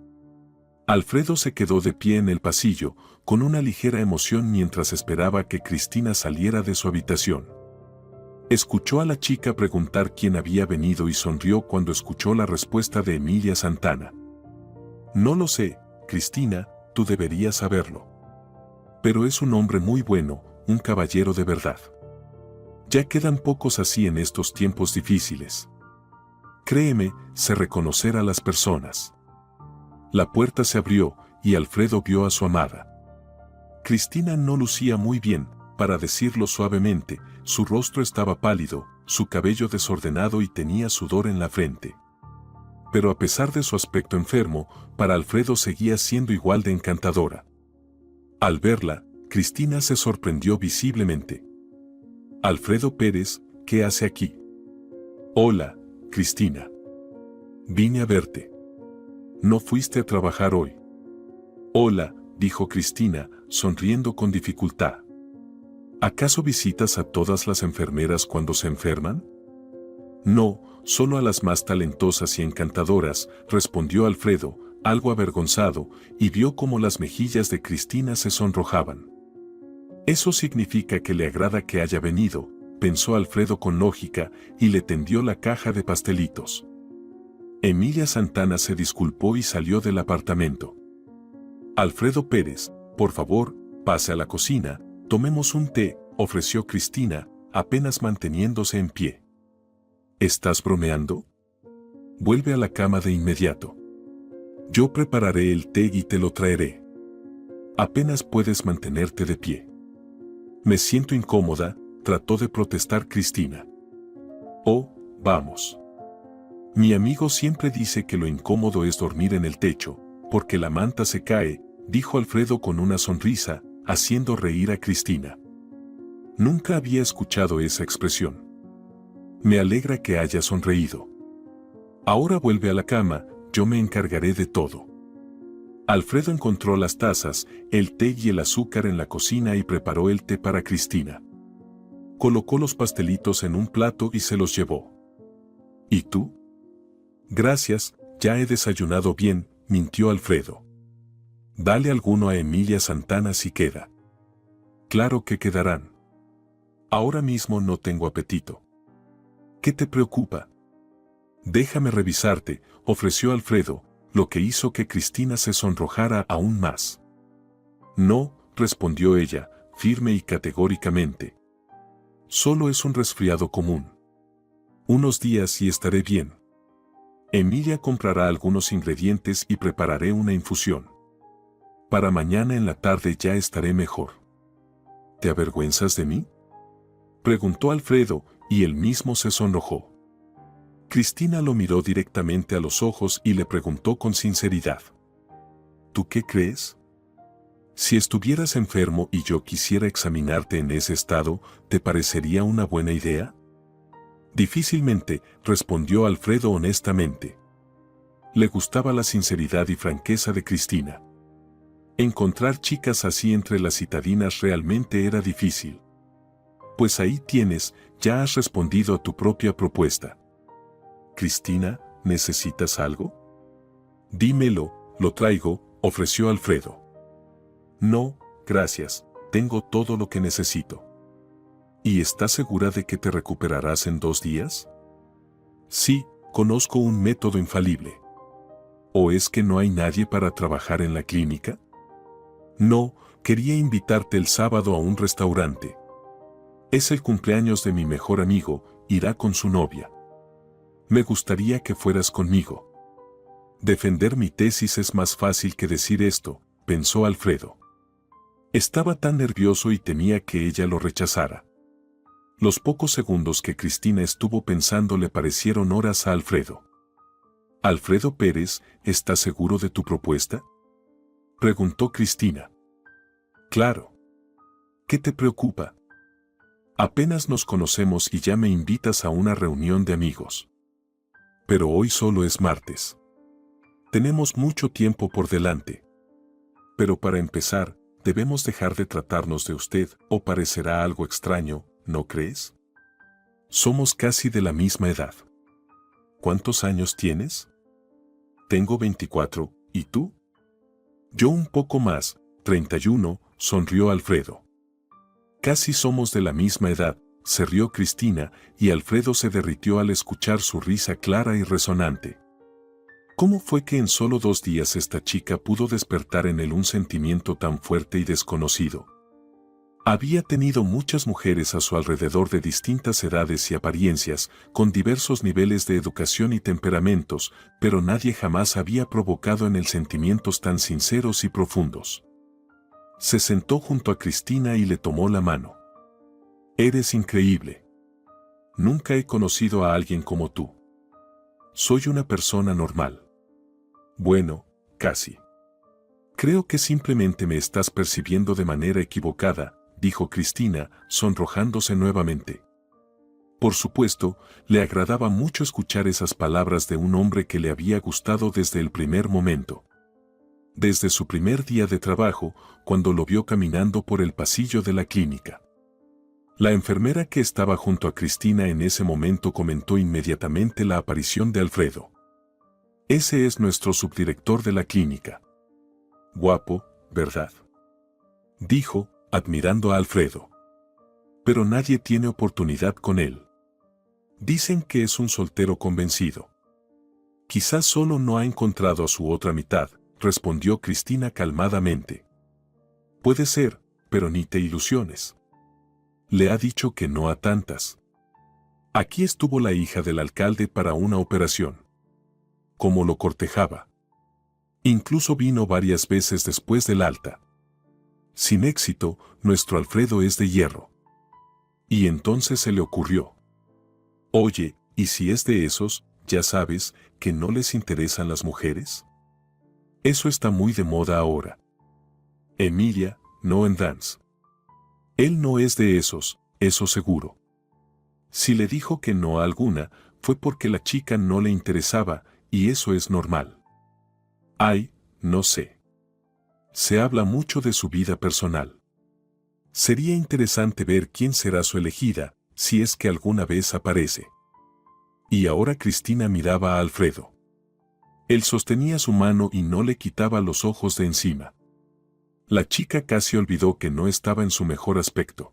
S1: Alfredo se quedó de pie en el pasillo, con una ligera emoción mientras esperaba que Cristina saliera de su habitación. Escuchó a la chica preguntar quién había venido y sonrió cuando escuchó la respuesta de Emilia Santana. No lo sé, Cristina, tú deberías saberlo. Pero es un hombre muy bueno, un caballero de verdad. Ya quedan pocos así en estos tiempos difíciles. Créeme, sé reconocer a las personas. La puerta se abrió y Alfredo vio a su amada. Cristina no lucía muy bien, para decirlo suavemente, su rostro estaba pálido, su cabello desordenado y tenía sudor en la frente. Pero a pesar de su aspecto enfermo, para Alfredo seguía siendo igual de encantadora. Al verla, Cristina se sorprendió visiblemente. Alfredo Pérez, ¿qué hace aquí? Hola, Cristina. Vine a verte. ¿No fuiste a trabajar hoy? Hola, dijo Cristina, sonriendo con dificultad. ¿Acaso visitas a todas las enfermeras cuando se enferman? No, solo a las más talentosas y encantadoras, respondió Alfredo, algo avergonzado, y vio cómo las mejillas de Cristina se sonrojaban. Eso significa que le agrada que haya venido, pensó Alfredo con lógica, y le tendió la caja de pastelitos. Emilia Santana se disculpó y salió del apartamento. Alfredo Pérez, por favor, pase a la cocina, tomemos un té, ofreció Cristina, apenas manteniéndose en pie. ¿Estás bromeando? Vuelve a la cama de inmediato. Yo prepararé el té y te lo traeré. Apenas puedes mantenerte de pie. Me siento incómoda, trató de protestar Cristina. Oh, vamos. Mi amigo siempre dice que lo incómodo es dormir en el techo, porque la manta se cae, dijo Alfredo con una sonrisa, haciendo reír a Cristina. Nunca había escuchado esa expresión. Me alegra que haya sonreído. Ahora vuelve a la cama, yo me encargaré de todo. Alfredo encontró las tazas, el té y el azúcar en la cocina y preparó el té para Cristina. Colocó los pastelitos en un plato y se los llevó. ¿Y tú? Gracias, ya he desayunado bien, mintió Alfredo. Dale alguno a Emilia Santana si queda. Claro que quedarán. Ahora mismo no tengo apetito. ¿Qué te preocupa? Déjame revisarte, ofreció Alfredo, lo que hizo que Cristina se sonrojara aún más. No, respondió ella, firme y categóricamente. Solo es un resfriado común. Unos días y estaré bien. Emilia comprará algunos ingredientes y prepararé una infusión. Para mañana en la tarde ya estaré mejor. ¿Te avergüenzas de mí? Preguntó Alfredo, y él mismo se sonrojó. Cristina lo miró directamente a los ojos y le preguntó con sinceridad. ¿Tú qué crees? Si estuvieras enfermo y yo quisiera examinarte en ese estado, ¿te parecería una buena idea? Difícilmente, respondió Alfredo honestamente. Le gustaba la sinceridad y franqueza de Cristina. Encontrar chicas así entre las citadinas realmente era difícil. Pues ahí tienes, ya has respondido a tu propia propuesta. Cristina, ¿necesitas algo? Dímelo, lo traigo, ofreció Alfredo. No, gracias, tengo todo lo que necesito. ¿Y estás segura de que te recuperarás en 2 días? Sí, conozco un método infalible. ¿O es que no hay nadie para trabajar en la clínica? No, quería invitarte el sábado a un restaurante. Es el cumpleaños de mi mejor amigo, irá con su novia. Me gustaría que fueras conmigo. Defender mi tesis es más fácil que decir esto, pensó Alfredo. Estaba tan nervioso y temía que ella lo rechazara. Los pocos segundos que Cristina estuvo pensando le parecieron horas a Alfredo. «Alfredo Pérez, ¿estás seguro de tu propuesta?», preguntó Cristina. «Claro. ¿Qué te preocupa? Apenas nos conocemos y ya me invitas a una reunión de amigos. Pero hoy solo es martes. Tenemos mucho tiempo por delante. Pero para empezar, debemos dejar de tratarnos de usted, o parecerá algo extraño, ¿no crees? Somos casi de la misma edad. ¿Cuántos años tienes? Tengo 24, ¿y tú? Yo un poco más, 31, sonrió Alfredo. Casi somos de la misma edad, se rió Cristina, y Alfredo se derritió al escuchar su risa clara y resonante. ¿Cómo fue que en solo 2 días esta chica pudo despertar en él un sentimiento tan fuerte y desconocido? Había tenido muchas mujeres a su alrededor de distintas edades y apariencias, con diversos niveles de educación y temperamentos, pero nadie jamás había provocado en él sentimientos tan sinceros y profundos. Se sentó junto a Cristina y le tomó la mano. «Eres increíble. Nunca he conocido a alguien como tú. Soy una persona normal. Bueno, casi. Creo que simplemente me estás percibiendo de manera equivocada», dijo Cristina, sonrojándose nuevamente. Por supuesto, le agradaba mucho escuchar esas palabras de un hombre que le había gustado desde el primer momento. Desde su primer día de trabajo, cuando lo vio caminando por el pasillo de la clínica. La enfermera que estaba junto a Cristina en ese momento comentó inmediatamente la aparición de Alfredo. «Ese es nuestro subdirector de la clínica. Guapo, ¿verdad?», dijo, admirando a Alfredo. «Pero nadie tiene oportunidad con él. Dicen que es un soltero convencido. Quizás solo no ha encontrado a su otra mitad», respondió Cristina calmadamente. «Puede ser, pero ni te ilusiones. Le ha dicho que no a tantas. Aquí estuvo la hija del alcalde para una operación. Como lo cortejaba. Incluso vino varias veces después del alta. Sin éxito, nuestro Alfredo es de hierro». Y entonces se le ocurrió. «Oye, ¿y si es de esos, ya sabes, que no les interesan las mujeres? Eso está muy de moda ahora. Emilia, no en dance. Él no es de esos, eso seguro. Si le dijo que no a alguna, fue porque la chica no le interesaba, y eso es normal. Ay, no sé. Se habla mucho de su vida personal. Sería interesante ver quién será su elegida, si es que alguna vez aparece». Y ahora Cristina miraba a Alfredo. Él sostenía su mano y no le quitaba los ojos de encima. La chica casi olvidó que no estaba en su mejor aspecto.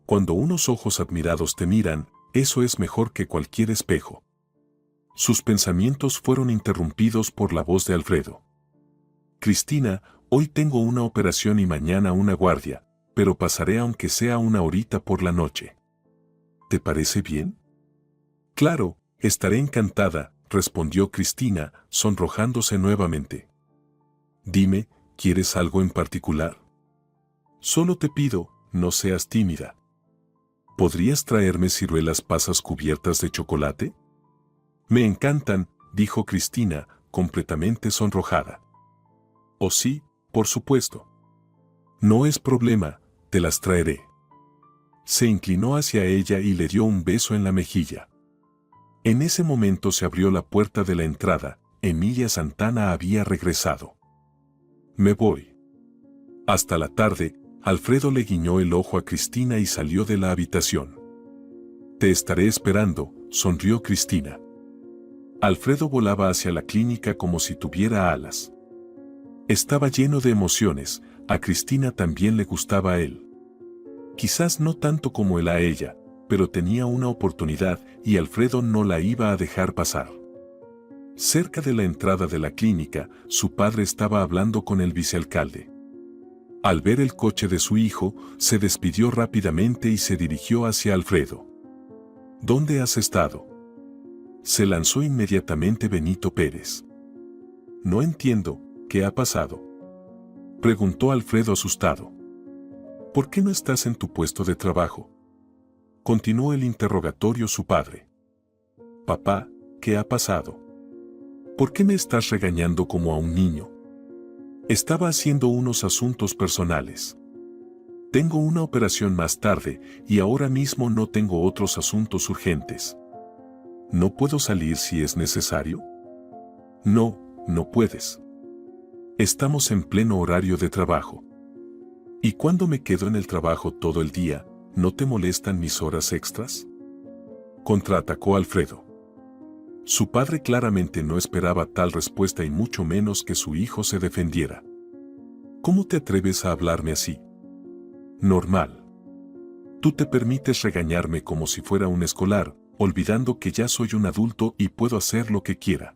S1: Cuando unos ojos admirados te miran, eso es mejor que cualquier espejo. Sus pensamientos fueron interrumpidos por la voz de Alfredo. «Cristina, hoy tengo una operación y mañana una guardia, pero pasaré aunque sea 1 horita por la noche. ¿Te parece bien?». «Claro, estaré encantada», respondió Cristina, sonrojándose nuevamente. «Dime, ¿quieres algo en particular? Solo te pido, no seas tímida. ¿Podrías traerme ciruelas pasas cubiertas de chocolate?». «Me encantan», dijo Cristina, completamente sonrojada. «Oh sí, por supuesto. No es problema, te las traeré». Se inclinó hacia ella y le dio un beso en la mejilla. En ese momento se abrió la puerta de la entrada. Emilia Santana había regresado. «Me voy». Hasta la tarde, Alfredo le guiñó el ojo a Cristina y salió de la habitación. «Te estaré esperando», sonrió Cristina. Alfredo volaba hacia la clínica como si tuviera alas. Estaba lleno de emociones, a Cristina también le gustaba a él. Quizás no tanto como él a ella, pero tenía una oportunidad y Alfredo no la iba a dejar pasar. Cerca de la entrada de la clínica, su padre estaba hablando con el vicealcalde. Al ver el coche de su hijo, se despidió rápidamente y se dirigió hacia Alfredo. ¿Dónde has estado? Se lanzó inmediatamente Benito Pérez. No entiendo, ¿qué ha pasado? Preguntó Alfredo asustado. ¿Por qué no estás en tu puesto de trabajo? Continuó el interrogatorio su padre. Papá, ¿qué ha pasado? ¿Por qué me estás regañando como a un niño? Estaba haciendo unos asuntos personales. Tengo una operación más tarde y ahora mismo no tengo otros asuntos urgentes. ¿No puedo salir si es necesario? No, no puedes. Estamos en pleno horario de trabajo. ¿Y cuando me quedo en el trabajo todo el día, no te molestan mis horas extras? Contraatacó Alfredo. Su padre claramente no esperaba tal respuesta y mucho menos que su hijo se defendiera. ¿Cómo te atreves a hablarme así? Normal. Tú te permites regañarme como si fuera un escolar, olvidando que ya soy un adulto y puedo hacer lo que quiera.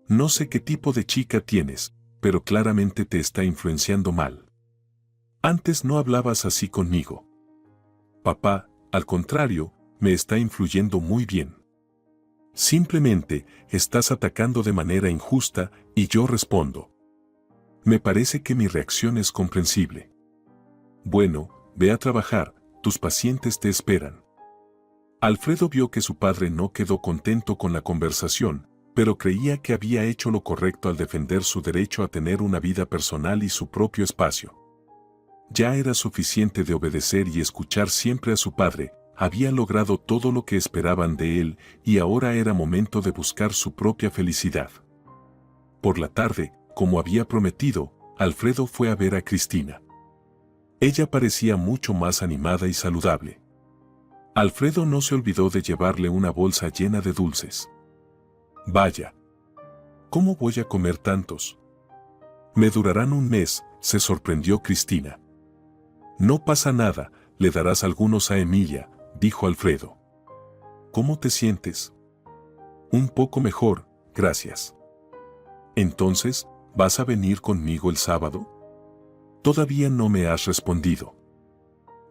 S1: No sé qué tipo de chica tienes, pero claramente te está influenciando mal. Antes no hablabas así conmigo. Papá, al contrario, me está influyendo muy bien. Simplemente, estás atacando de manera injusta y yo respondo. Me parece que mi reacción es comprensible. Bueno, ve a trabajar, tus pacientes te esperan. Alfredo vio que su padre no quedó contento con la conversación, pero creía que había hecho lo correcto al defender su derecho a tener una vida personal y su propio espacio. Ya era suficiente de obedecer y escuchar siempre a su padre, había logrado todo lo que esperaban de él y ahora era momento de buscar su propia felicidad. Por la tarde, como había prometido, Alfredo fue a ver a Cristina. Ella parecía mucho más animada y saludable. Alfredo no se olvidó de llevarle una bolsa llena de dulces. Vaya. ¿Cómo voy a comer tantos? Me durarán un mes, se sorprendió Cristina. No pasa nada, le darás algunos a Emilia, dijo Alfredo. ¿Cómo te sientes? Un poco mejor, gracias. Entonces, ¿vas a venir conmigo el sábado? Todavía no me has respondido.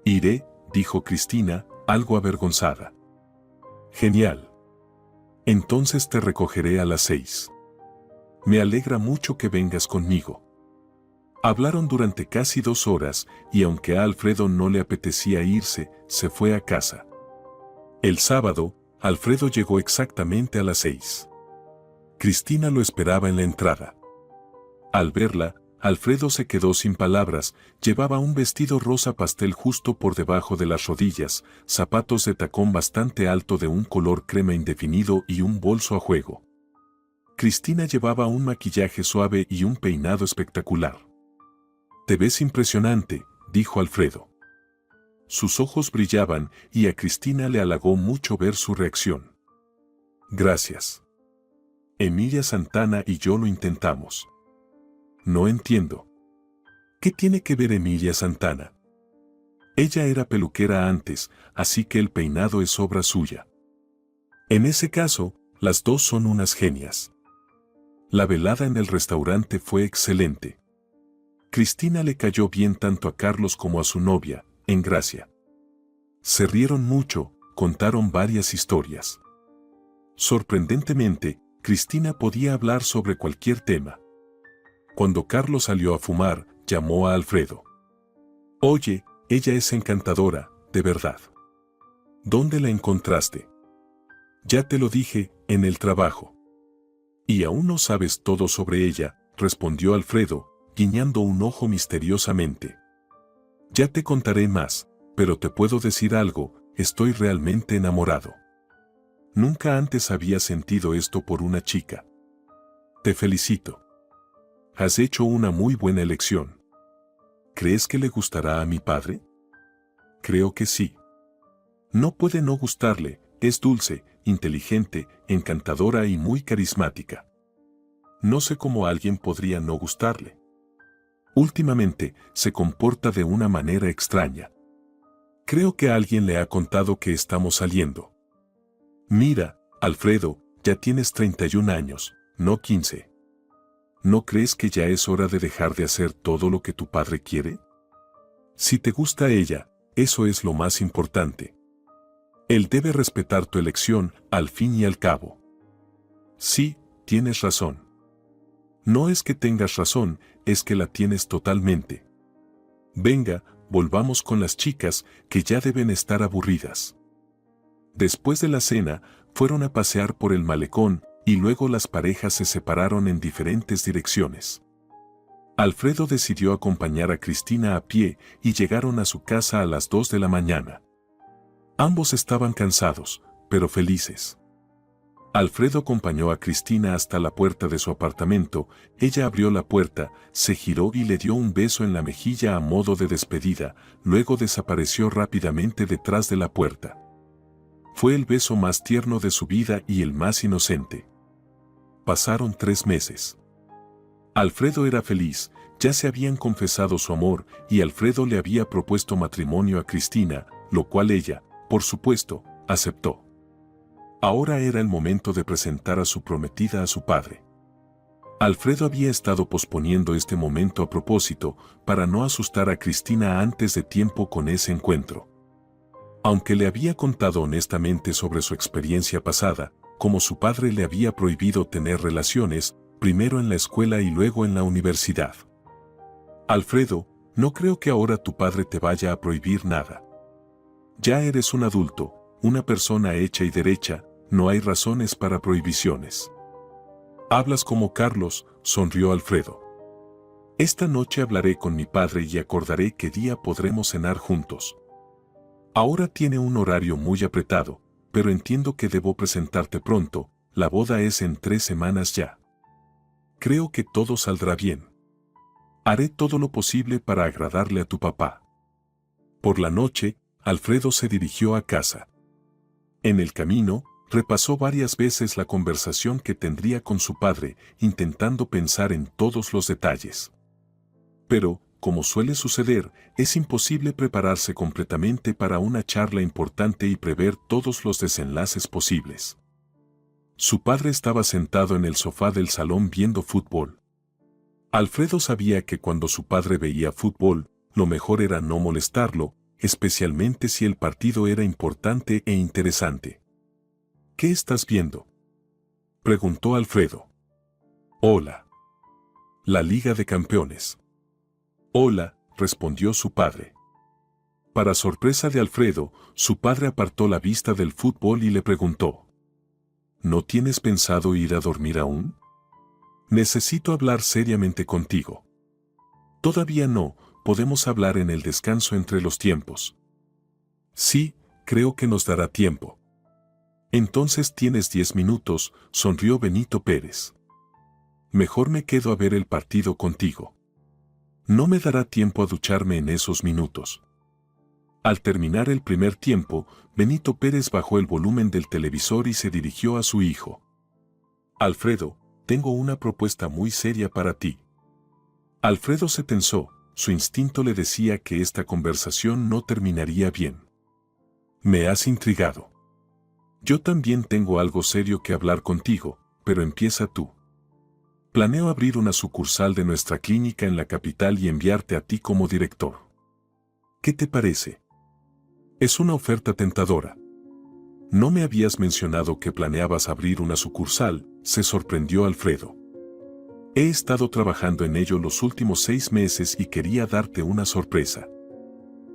S1: Iré, dijo Cristina, algo avergonzada. Genial. Entonces te recogeré a las 6. Me alegra mucho que vengas conmigo. Hablaron durante casi 2 horas y aunque a Alfredo no le apetecía irse, se fue a casa. El sábado, Alfredo llegó exactamente a las 6. Cristina lo esperaba en la entrada. Al verla, Alfredo se quedó sin palabras, llevaba un vestido rosa pastel justo por debajo de las rodillas, zapatos de tacón bastante alto de un color crema indefinido y un bolso a juego. Cristina llevaba un maquillaje suave y un peinado espectacular. Te ves impresionante, dijo Alfredo. Sus ojos brillaban y a Cristina le halagó mucho ver su reacción. Gracias. Emilia Santana y yo lo intentamos. No entiendo. ¿Qué tiene que ver Emilia Santana? Ella era peluquera antes, así que el peinado es obra suya. En ese caso, las dos son unas genias. La velada en el restaurante fue excelente. Cristina le cayó bien tanto a Carlos como a su novia, Engracia. Se rieron mucho, contaron varias historias. Sorprendentemente, Cristina podía hablar sobre cualquier tema. Cuando Carlos salió a fumar, llamó a Alfredo. Oye, ella es encantadora, de verdad. ¿Dónde la encontraste? Ya te lo dije, en el trabajo. ¿Y aún no sabes todo sobre ella?, respondió Alfredo, guiñando un ojo misteriosamente. Ya te contaré más, pero te puedo decir algo, estoy realmente enamorado. Nunca antes había sentido esto por una chica. Te felicito. Has hecho una muy buena elección. ¿Crees que le gustará a mi padre? Creo que sí. No puede no gustarle, Es dulce, inteligente, encantadora y muy carismática. No sé cómo alguien podría no gustarle. Últimamente, se comporta de una manera extraña. Creo que alguien le ha contado que estamos saliendo. Mira, Alfredo, ya tienes 31 años, no 15. ¿No crees que ya es hora de dejar de hacer todo lo que tu padre quiere? Si te gusta ella, eso es lo más importante. Él debe respetar tu elección, al fin y al cabo. Sí, tienes razón. No es que tengas razón, es que la tienes totalmente. Venga, volvamos con las chicas, que ya deben estar aburridas. Después de la cena, fueron a pasear por el malecón, y luego las parejas se separaron en diferentes direcciones. Alfredo decidió acompañar a Cristina a pie y llegaron a su casa a las 2 de la mañana. Ambos estaban cansados, pero felices. Alfredo acompañó a Cristina hasta la puerta de su apartamento, ella abrió la puerta, se giró y le dio un beso en la mejilla a modo de despedida, luego desapareció rápidamente detrás de la puerta. Fue el beso más tierno de su vida y el más inocente. Pasaron 3 meses. Alfredo era feliz, ya se habían confesado su amor y Alfredo le había propuesto matrimonio a Cristina, lo cual ella, por supuesto, aceptó. Ahora era el momento de presentar a su prometida a su padre. Alfredo había estado posponiendo este momento a propósito para no asustar a Cristina antes de tiempo con ese encuentro. Aunque le había contado honestamente sobre su experiencia pasada, como su padre le había prohibido tener relaciones, primero en la escuela y luego en la universidad. Alfredo, no creo que ahora tu padre te vaya a prohibir nada. Ya eres un adulto, una persona hecha y derecha, no hay razones para prohibiciones. Hablas como Carlos, sonrió Alfredo. Esta noche hablaré con mi padre y acordaré qué día podremos cenar juntos. Ahora tiene un horario muy apretado, pero entiendo que debo presentarte pronto, la boda es en 3 semanas ya. Creo que todo saldrá bien. Haré todo lo posible para agradarle a tu papá. Por la noche, Alfredo se dirigió a casa. En el camino, repasó varias veces la conversación que tendría con su padre, intentando pensar en todos los detalles. Pero, como suele suceder, es imposible prepararse completamente para una charla importante y prever todos los desenlaces posibles. Su padre estaba sentado en el sofá del salón viendo fútbol. Alfredo sabía que cuando su padre veía fútbol, lo mejor era no molestarlo, especialmente si el partido era importante e interesante. ¿Qué estás viendo?, preguntó Alfredo. Hola. La Liga de Campeones. Hola, respondió su padre. Para sorpresa de Alfredo, su padre apartó la vista del fútbol y le preguntó: ¿No tienes pensado ir a dormir aún? Necesito hablar seriamente contigo. Todavía no, podemos hablar en el descanso entre los tiempos. Sí, creo que nos dará tiempo. Entonces tienes 10 minutos, sonrió Benito Pérez. Mejor me quedo a ver el partido contigo. No me dará tiempo a ducharme en esos minutos. Al terminar el primer tiempo, Benito Pérez bajó el volumen del televisor y se dirigió a su hijo. Alfredo, tengo una propuesta muy seria para ti. Alfredo se tensó, su instinto le decía que esta conversación no terminaría bien. Me has intrigado. Yo también tengo algo serio que hablar contigo, pero empieza tú. Planeo abrir una sucursal de nuestra clínica en la capital y enviarte a ti como director. ¿Qué te parece? Es una oferta tentadora. No me habías mencionado que planeabas abrir una sucursal, se sorprendió Alfredo. He estado trabajando en ello los últimos 6 meses y quería darte una sorpresa.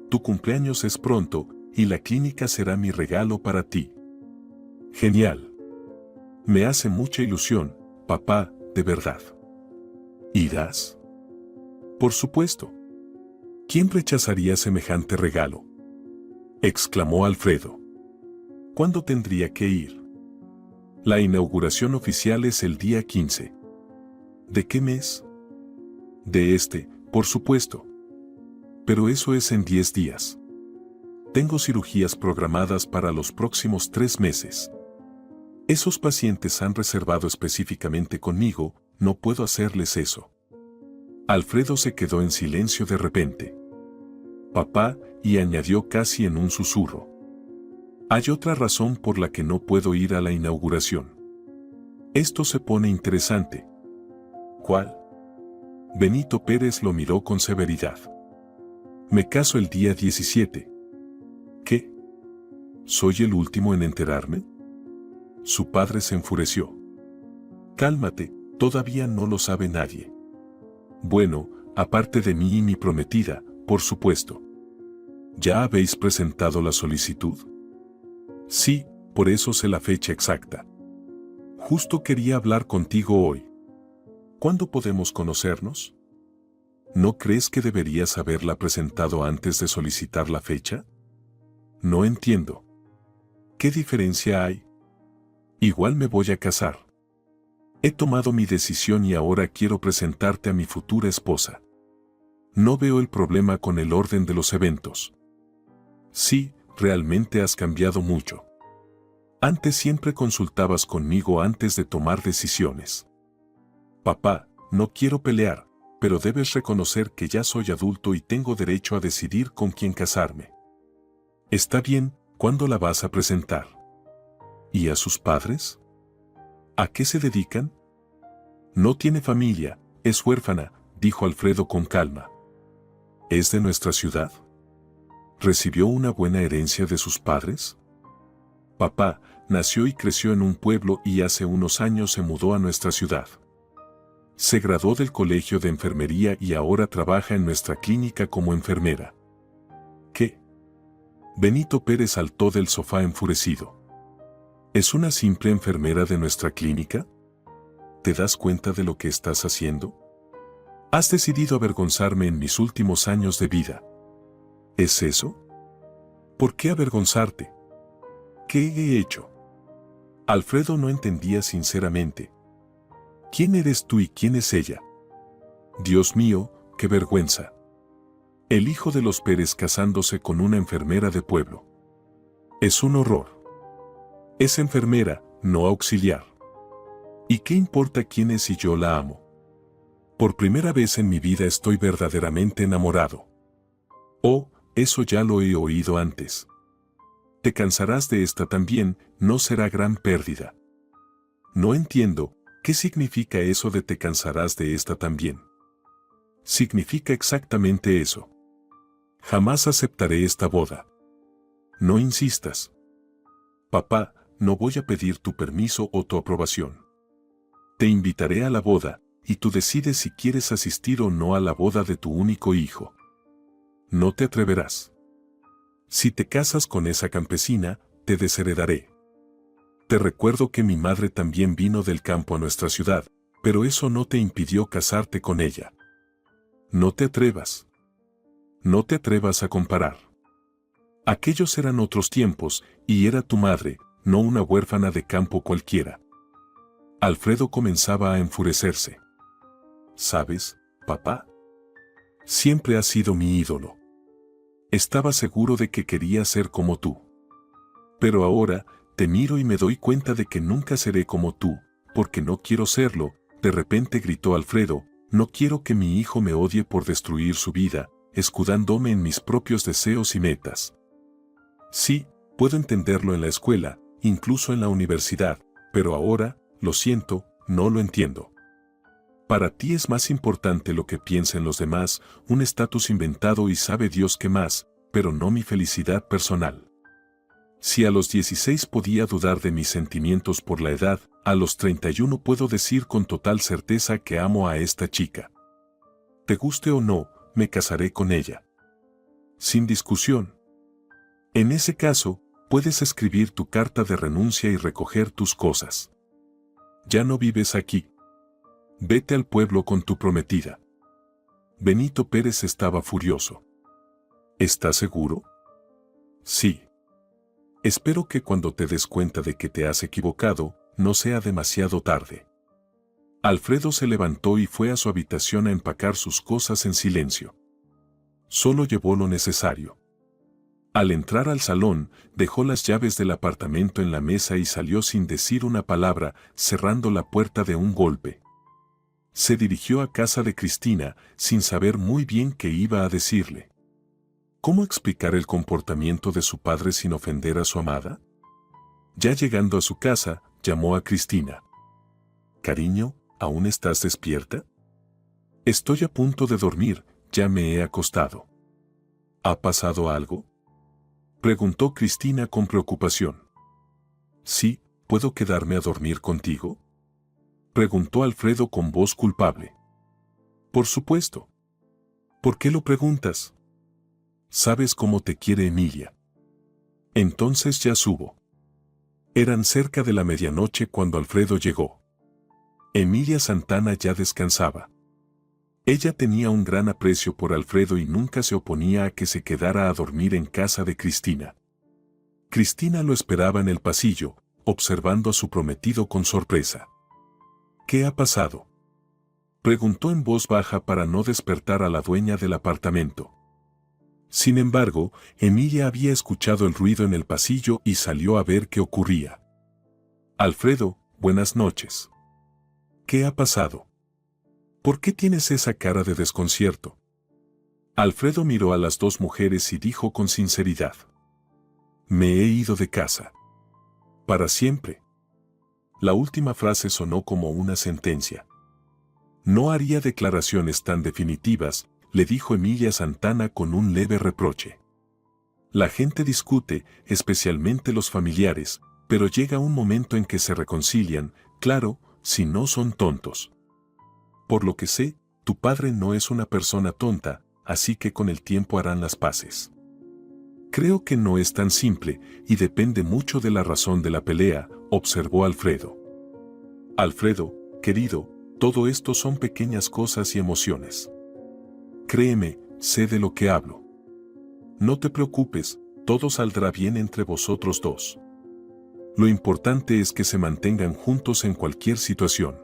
S1: Tu cumpleaños es pronto, y la clínica será mi regalo para ti. Genial. Me hace mucha ilusión, papá, de verdad. ¿Irás? Por supuesto. ¿Quién rechazaría semejante regalo?, exclamó Alfredo. ¿Cuándo tendría que ir? La inauguración oficial es el día 15. ¿De qué mes? De este, por supuesto. Pero eso es en 10 días. Tengo cirugías programadas para los próximos 3 meses. Esos pacientes han reservado específicamente conmigo, no puedo hacerles eso. Alfredo se quedó en silencio de repente. Papá, y añadió casi en un susurro. Hay otra razón por la que no puedo ir a la inauguración. Esto se pone interesante. ¿Cuál? Benito Pérez lo miró con severidad. Me caso el día 17. ¿Qué? ¿Soy el último en enterarme? Su padre se enfureció. Cálmate, todavía no lo sabe nadie. Bueno, aparte de mí y mi prometida, por supuesto. ¿Ya habéis presentado la solicitud? Sí, por eso sé la fecha exacta. Justo quería hablar contigo hoy. ¿Cuándo podemos conocernos? ¿No crees que deberías haberla presentado antes de solicitar la fecha? No entiendo. ¿Qué diferencia hay? Igual me voy a casar. He tomado mi decisión y ahora quiero presentarte a mi futura esposa. No veo el problema con el orden de los eventos. Sí, realmente has cambiado mucho. Antes siempre consultabas conmigo antes de tomar decisiones. Papá, no quiero pelear, pero debes reconocer que ya soy adulto y tengo derecho a decidir con quién casarme. Está bien, ¿cuándo la vas a presentar? ¿Y a sus padres? ¿A qué se dedican? No tiene familia, es huérfana, dijo Alfredo con calma. ¿Es de nuestra ciudad? ¿Recibió una buena herencia de sus padres? Papá nació y creció en un pueblo y hace unos años se mudó a nuestra ciudad. Se graduó del colegio de enfermería y ahora trabaja en nuestra clínica como enfermera. ¿Qué? Benito Pérez saltó del sofá enfurecido. ¿Es una simple enfermera de nuestra clínica? ¿Te das cuenta de lo que estás haciendo? Has decidido avergonzarme en mis últimos años de vida. ¿Es eso? ¿Por qué avergonzarte? ¿Qué he hecho? Alfredo no entendía sinceramente. ¿Quién eres tú y quién es ella? Dios mío, qué vergüenza. El hijo de los Pérez casándose con una enfermera de pueblo. Es un horror. Es enfermera, no auxiliar. ¿Y qué importa quién es si yo la amo? Por primera vez en mi vida estoy verdaderamente enamorado. Oh, eso ya lo he oído antes. Te cansarás de esta también, no será gran pérdida. No entiendo, ¿qué significa eso de te cansarás de esta también? Significa exactamente eso. Jamás aceptaré esta boda. No insistas. Papá, no voy a pedir tu permiso o tu aprobación. Te invitaré a la boda, y tú decides si quieres asistir o no a la boda de tu único hijo. No te atreverás. Si te casas con esa campesina, te desheredaré. Te recuerdo que mi madre también vino del campo a nuestra ciudad, pero eso no te impidió casarte con ella. No te atrevas. No te atrevas a comparar. Aquellos eran otros tiempos, y era tu madre, no una huérfana de campo cualquiera. Alfredo comenzaba a enfurecerse. ¿Sabes, papá? Siempre has sido mi ídolo. Estaba seguro de que quería ser como tú. Pero ahora, te miro y me doy cuenta de que nunca seré como tú, porque no quiero serlo, de repente gritó Alfredo, no quiero que mi hijo me odie por destruir su vida, escudándome en mis propios deseos y metas. Sí, puedo entenderlo en la escuela, incluso en la universidad, pero ahora, lo siento, no lo entiendo. Para ti es más importante lo que piensen los demás, un estatus inventado y sabe Dios qué más, pero no mi felicidad personal. Si a los 16 podía dudar de mis sentimientos por la edad, a los 31 puedo decir con total certeza que amo a esta chica. Te guste o no, me casaré con ella. Sin discusión. En ese caso, puedes escribir tu carta de renuncia y recoger tus cosas. Ya no vives aquí. Vete al pueblo con tu prometida. Benito Pérez estaba furioso. ¿Estás seguro? Sí. Espero que cuando te des cuenta de que te has equivocado, no sea demasiado tarde. Alfredo se levantó y fue a su habitación a empacar sus cosas en silencio. Solo llevó lo necesario. Al entrar al salón, dejó las llaves del apartamento en la mesa y salió sin decir una palabra, cerrando la puerta de un golpe. Se dirigió a casa de Cristina, sin saber muy bien qué iba a decirle. ¿Cómo explicar el comportamiento de su padre sin ofender a su amada? Ya llegando a su casa, llamó a Cristina. «Cariño, ¿aún estás despierta?» «Estoy a punto de dormir, ya me he acostado». «¿Ha pasado algo?», preguntó Cristina con preocupación. «Sí, ¿puedo quedarme a dormir contigo?», preguntó Alfredo con voz culpable. «Por supuesto». «¿Por qué lo preguntas?». «Sabes cómo te quiere Emilia». «Entonces ya subo». Eran cerca de la medianoche cuando Alfredo llegó. Emilia Santana ya descansaba. Ella tenía un gran aprecio por Alfredo y nunca se oponía a que se quedara a dormir en casa de Cristina. Cristina lo esperaba en el pasillo, observando a su prometido con sorpresa. «¿Qué ha pasado?», preguntó en voz baja para no despertar a la dueña del apartamento. Sin embargo, Emilia había escuchado el ruido en el pasillo y salió a ver qué ocurría. «Alfredo, buenas noches». «¿Qué ha pasado? ¿Por qué tienes esa cara de desconcierto?». Alfredo miró a las dos mujeres y dijo con sinceridad: «Me he ido de casa. Para siempre». La última frase sonó como una sentencia. «No haría declaraciones tan definitivas», le dijo Emilia Santana con un leve reproche. «La gente discute, especialmente los familiares, pero llega un momento en que se reconcilian, claro, si no son tontos. Por lo que sé, tu padre no es una persona tonta, así que con el tiempo harán las paces». «Creo que no es tan simple, y depende mucho de la razón de la pelea», observó Alfredo. «Alfredo, querido, todo esto son pequeñas cosas y emociones. Créeme, sé de lo que hablo. No te preocupes, todo saldrá bien entre vosotros dos. Lo importante es que se mantengan juntos en cualquier situación».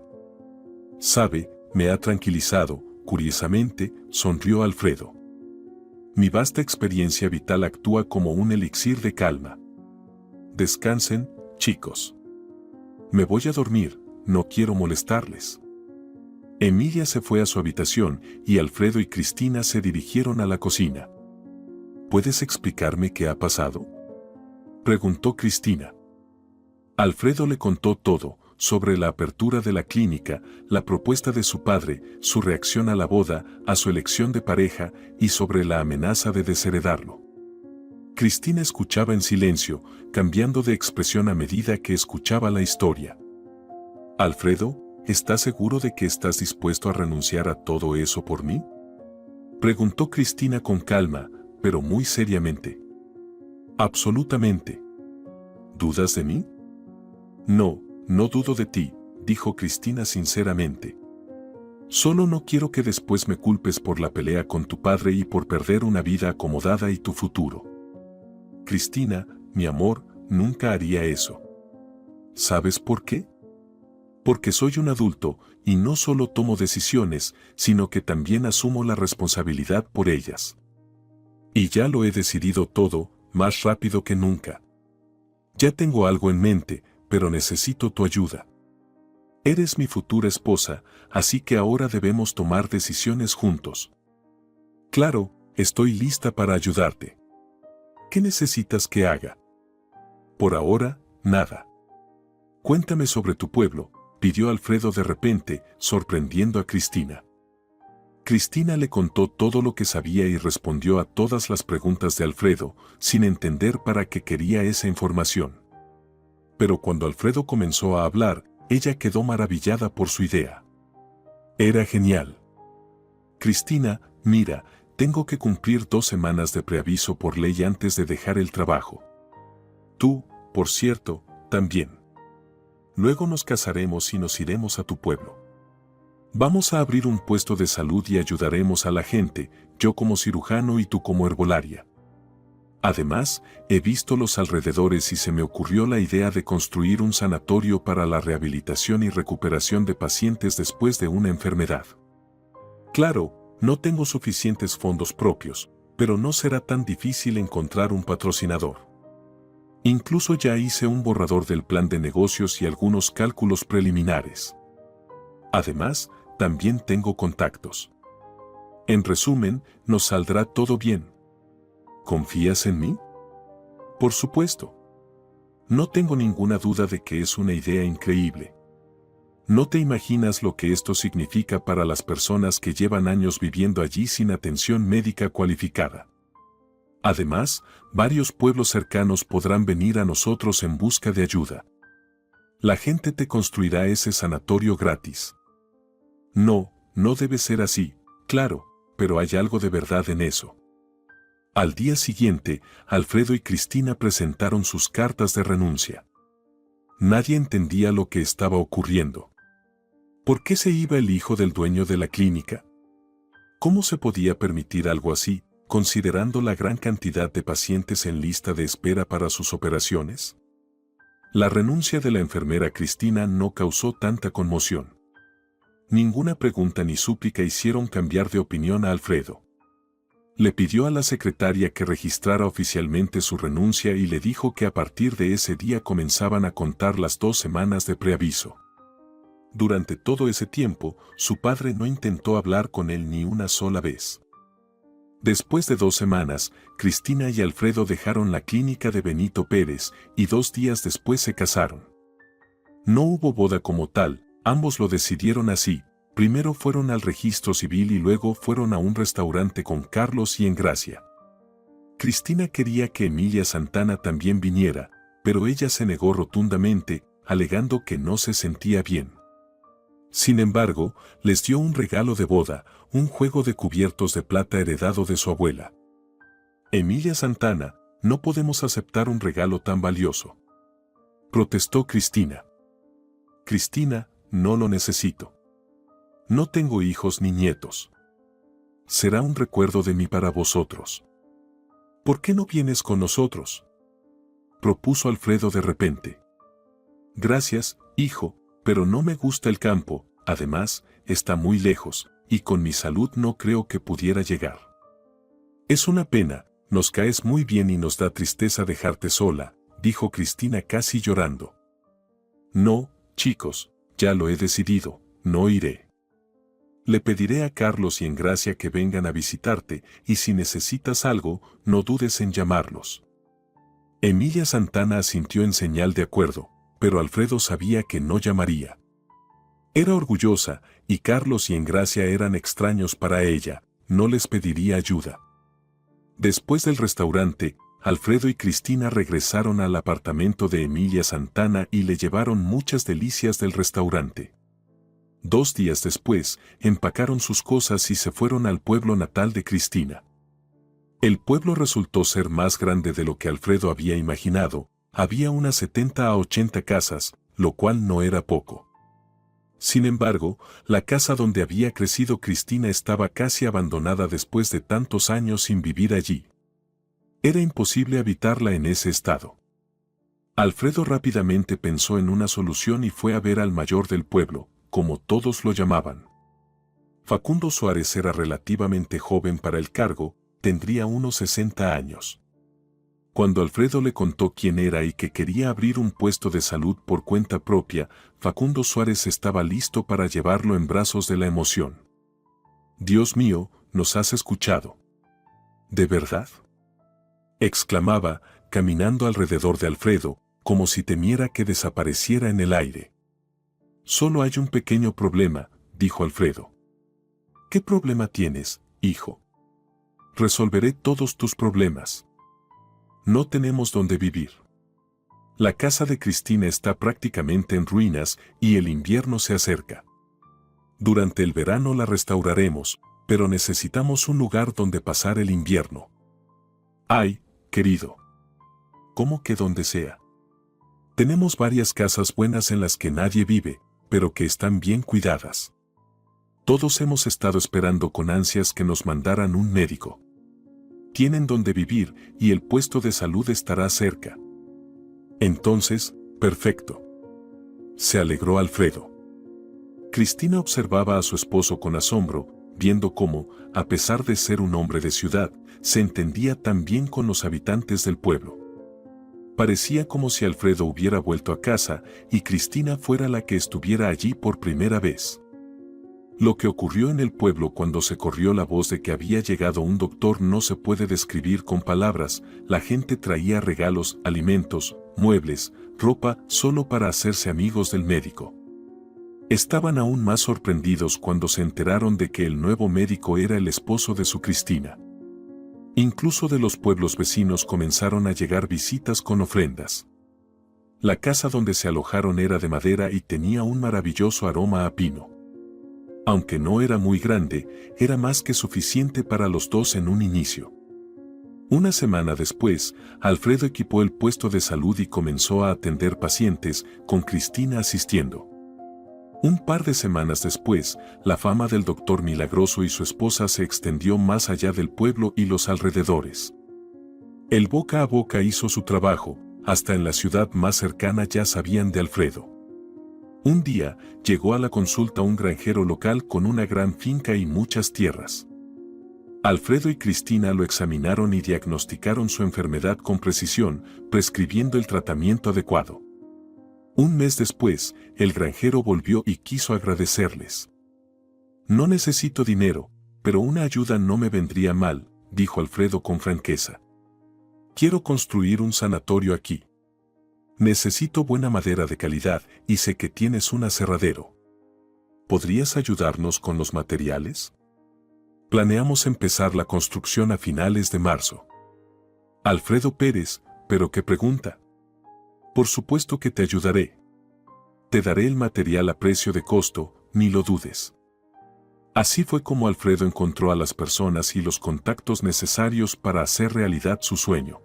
S1: «Sabe, me ha tranquilizado», curiosamente, sonrió Alfredo. «Mi vasta experiencia vital actúa como un elixir de calma. Descansen, chicos. Me voy a dormir, no quiero molestarles». Emilia se fue a su habitación y Alfredo y Cristina se dirigieron a la cocina. «¿Puedes explicarme qué ha pasado?», preguntó Cristina. Alfredo le contó todo, sobre la apertura de la clínica, la propuesta de su padre, su reacción a la boda, a su elección de pareja y sobre la amenaza de desheredarlo. Cristina escuchaba en silencio, cambiando de expresión a medida que escuchaba la historia. «Alfredo, ¿estás seguro de que estás dispuesto a renunciar a todo eso por mí?», preguntó Cristina con calma, pero muy seriamente. «Absolutamente». «¿Dudas de mí?». «No, no dudo de ti», dijo Cristina sinceramente. «Solo no quiero que después me culpes por la pelea con tu padre y por perder una vida acomodada y tu futuro». «Cristina, mi amor, nunca haría eso». «¿Sabes por qué?». «Porque soy un adulto, y no solo tomo decisiones, sino que también asumo la responsabilidad por ellas. Y ya lo he decidido todo, más rápido que nunca. Ya tengo algo en mente, pero necesito tu ayuda. Eres mi futura esposa, así que ahora debemos tomar decisiones juntos». «Claro, estoy lista para ayudarte». «¿Qué necesitas que haga?». «Por ahora, nada». «Cuéntame sobre tu pueblo», pidió Alfredo de repente, sorprendiendo a Cristina. Cristina le contó todo lo que sabía y respondió a todas las preguntas de Alfredo, sin entender para qué quería esa información. Pero cuando Alfredo comenzó a hablar, ella quedó maravillada por su idea. Era genial. «Cristina, mira, tengo que cumplir 2 semanas de preaviso por ley antes de dejar el trabajo. Tú, por cierto, también. Luego nos casaremos y nos iremos a tu pueblo. Vamos a abrir un puesto de salud y ayudaremos a la gente, yo como cirujano y tú como herbolaria. Además, he visto los alrededores y se me ocurrió la idea de construir un sanatorio para la rehabilitación y recuperación de pacientes después de una enfermedad. Claro, no tengo suficientes fondos propios, pero no será tan difícil encontrar un patrocinador. Incluso ya hice un borrador del plan de negocios y algunos cálculos preliminares. Además, también tengo contactos. En resumen, nos saldrá todo bien. ¿Confías en mí? Por supuesto. No tengo ninguna duda de que es una idea increíble. No te imaginas lo que esto significa para las personas que llevan años viviendo allí sin atención médica cualificada. Además, varios pueblos cercanos podrán venir a nosotros en busca de ayuda. La gente te construirá ese sanatorio gratis. No, no debe ser así, claro, pero hay algo de verdad en eso. Al día siguiente, Alfredo y Cristina presentaron sus cartas de renuncia. Nadie entendía lo que estaba ocurriendo. ¿Por qué se iba el hijo del dueño de la clínica? ¿Cómo se podía permitir algo así, considerando la gran cantidad de pacientes en lista de espera para sus operaciones? La renuncia de la enfermera Cristina no causó tanta conmoción. Ninguna pregunta ni súplica hicieron cambiar de opinión a Alfredo. Le pidió a la secretaria que registrara oficialmente su renuncia y le dijo que a partir de ese día comenzaban a contar las 2 semanas de preaviso. Durante todo ese tiempo, su padre no intentó hablar con él ni una sola vez. Después de 2 semanas, Cristina y Alfredo dejaron la clínica de Benito Pérez y 2 días después se casaron. No hubo boda como tal, ambos lo decidieron así. Primero fueron al registro civil y luego fueron a un restaurante con Carlos y Engracia. Cristina quería que Emilia Santana también viniera, pero ella se negó rotundamente, alegando que no se sentía bien. Sin embargo, les dio un regalo de boda, un juego de cubiertos de plata heredado de su abuela. Emilia Santana, no podemos aceptar un regalo tan valioso, protestó Cristina. Cristina, no lo necesito. No tengo hijos ni nietos. Será un recuerdo de mí para vosotros. ¿Por qué no vienes con nosotros?, propuso Alfredo de repente. Gracias, hijo, pero no me gusta el campo, además, está muy lejos, y con mi salud no creo que pudiera llegar. Es una pena, nos caes muy bien y nos da tristeza dejarte sola, dijo Cristina casi llorando. No, chicos, ya lo he decidido, no iré. Le pediré a Carlos y Engracia que vengan a visitarte, y si necesitas algo, no dudes en llamarlos. Emilia Santana asintió en señal de acuerdo, pero Alfredo sabía que no llamaría. Era orgullosa, y Carlos y Engracia eran extraños para ella, no les pediría ayuda. Después del restaurante, Alfredo y Cristina regresaron al apartamento de Emilia Santana y le llevaron muchas delicias del restaurante. 2 días después, empacaron sus cosas y se fueron al pueblo natal de Cristina. El pueblo resultó ser más grande de lo que Alfredo había imaginado, había unas 70 a 80 casas, lo cual no era poco. Sin embargo, la casa donde había crecido Cristina estaba casi abandonada después de tantos años sin vivir allí. Era imposible habitarla en ese estado. Alfredo rápidamente pensó en una solución y fue a ver al mayor del pueblo, como todos lo llamaban. Facundo Suárez era relativamente joven para el cargo, tendría unos 60 años. Cuando Alfredo le contó quién era y que quería abrir un puesto de salud por cuenta propia, Facundo Suárez estaba listo para llevarlo en brazos de la emoción. «Dios mío, ¿nos has escuchado? ¿De verdad?», exclamaba, caminando alrededor de Alfredo, como si temiera que desapareciera en el aire. «Solo hay un pequeño problema», dijo Alfredo. «¿Qué problema tienes, hijo?». «Resolveré todos tus problemas. No tenemos dónde vivir. La casa de Cristina está prácticamente en ruinas y el invierno se acerca. Durante el verano la restauraremos, pero necesitamos un lugar donde pasar el invierno». «Ay, querido. ¿Cómo que donde sea? Tenemos varias casas buenas en las que nadie vive, pero que están bien cuidadas. Todos hemos estado esperando con ansias que nos mandaran un médico. Tienen donde vivir y el puesto de salud estará cerca». «Entonces, perfecto», se alegró Alfredo. Cristina observaba a su esposo con asombro, viendo cómo, a pesar de ser un hombre de ciudad, se entendía tan bien con los habitantes del pueblo. Parecía como si Alfredo hubiera vuelto a casa y Cristina fuera la que estuviera allí por primera vez. Lo que ocurrió en el pueblo cuando se corrió la voz de que había llegado un doctor no se puede describir con palabras. La gente traía regalos, alimentos, muebles, ropa, solo para hacerse amigos del médico. Estaban aún más sorprendidos cuando se enteraron de que el nuevo médico era el esposo de su Cristina. Incluso de los pueblos vecinos comenzaron a llegar visitas con ofrendas. La casa donde se alojaron era de madera y tenía un maravilloso aroma a pino. Aunque no era muy grande, era más que suficiente para los dos en un inicio. Una semana después, Alfredo equipó el puesto de salud y comenzó a atender pacientes, con Cristina asistiendo. Un par de semanas después, la fama del doctor Milagroso y su esposa se extendió más allá del pueblo y los alrededores. El boca a boca hizo su trabajo, hasta en la ciudad más cercana ya sabían de Alfredo. Un día, llegó a la consulta un granjero local con una gran finca y muchas tierras. Alfredo y Cristina lo examinaron y diagnosticaron su enfermedad con precisión, prescribiendo el tratamiento adecuado. Un mes después, el granjero volvió y quiso agradecerles. «No necesito dinero, pero una ayuda no me vendría mal», dijo Alfredo con franqueza. «Quiero construir un sanatorio aquí. Necesito buena madera de calidad y sé que tienes un aserradero. ¿Podrías ayudarnos con los materiales? Planeamos empezar la construcción a finales de marzo». Alfredo Pérez, ¿pero qué pregunta? Por supuesto que te ayudaré. Te daré el material a precio de costo, ni lo dudes. Así fue como Alfredo encontró a las personas y los contactos necesarios para hacer realidad su sueño.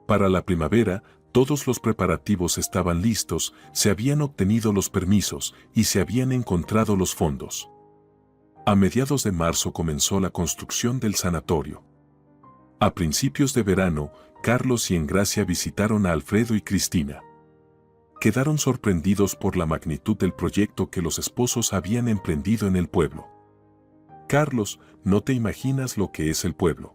S1: Para la primavera, todos los preparativos estaban listos, se habían obtenido los permisos y se habían encontrado los fondos. A mediados de marzo comenzó la construcción del sanatorio. A principios de verano, Carlos y Engracia visitaron a Alfredo y Cristina. Quedaron sorprendidos por la magnitud del proyecto que los esposos habían emprendido en el pueblo. «Carlos, no te imaginas lo que es el pueblo.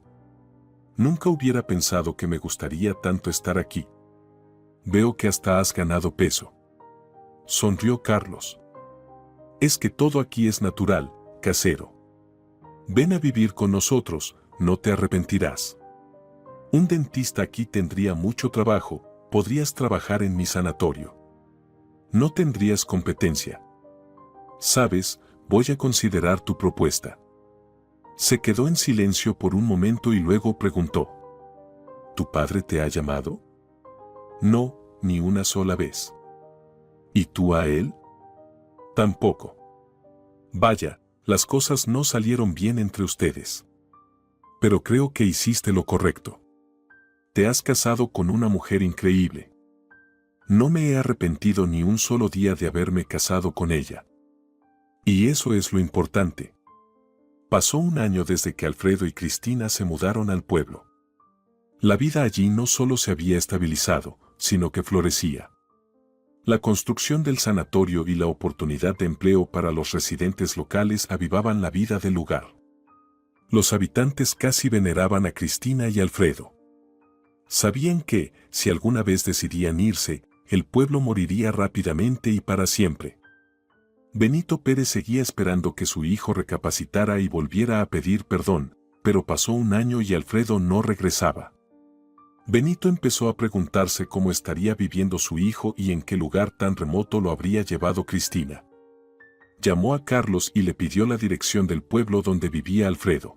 S1: Nunca hubiera pensado que me gustaría tanto estar aquí. Veo que hasta has ganado peso». Sonrió Carlos. «Es que todo aquí es natural, casero. Ven a vivir con nosotros, no te arrepentirás. Un dentista aquí tendría mucho trabajo, podrías trabajar en mi sanatorio. No tendrías competencia. Sabes, voy a considerar tu propuesta». Se quedó en silencio por un momento y luego preguntó. «¿Tu padre te ha llamado?» «No, ni una sola vez». «¿Y tú a él?» «Tampoco». «Vaya, las cosas no salieron bien entre ustedes. Pero creo que hiciste lo correcto. Te has casado con una mujer increíble. No me he arrepentido ni un solo día de haberme casado con ella. Y eso es lo importante». Pasó un año desde que Alfredo y Cristina se mudaron al pueblo. La vida allí no solo se había estabilizado, sino que florecía. La construcción del sanatorio y la oportunidad de empleo para los residentes locales avivaban la vida del lugar. Los habitantes casi veneraban a Cristina y Alfredo. Sabían que, si alguna vez decidían irse, el pueblo moriría rápidamente y para siempre. Benito Pérez seguía esperando que su hijo recapacitara y volviera a pedir perdón, pero pasó un año y Alfredo no regresaba. Benito empezó a preguntarse cómo estaría viviendo su hijo y en qué lugar tan remoto lo habría llevado Cristina. Llamó a Carlos y le pidió la dirección del pueblo donde vivía Alfredo.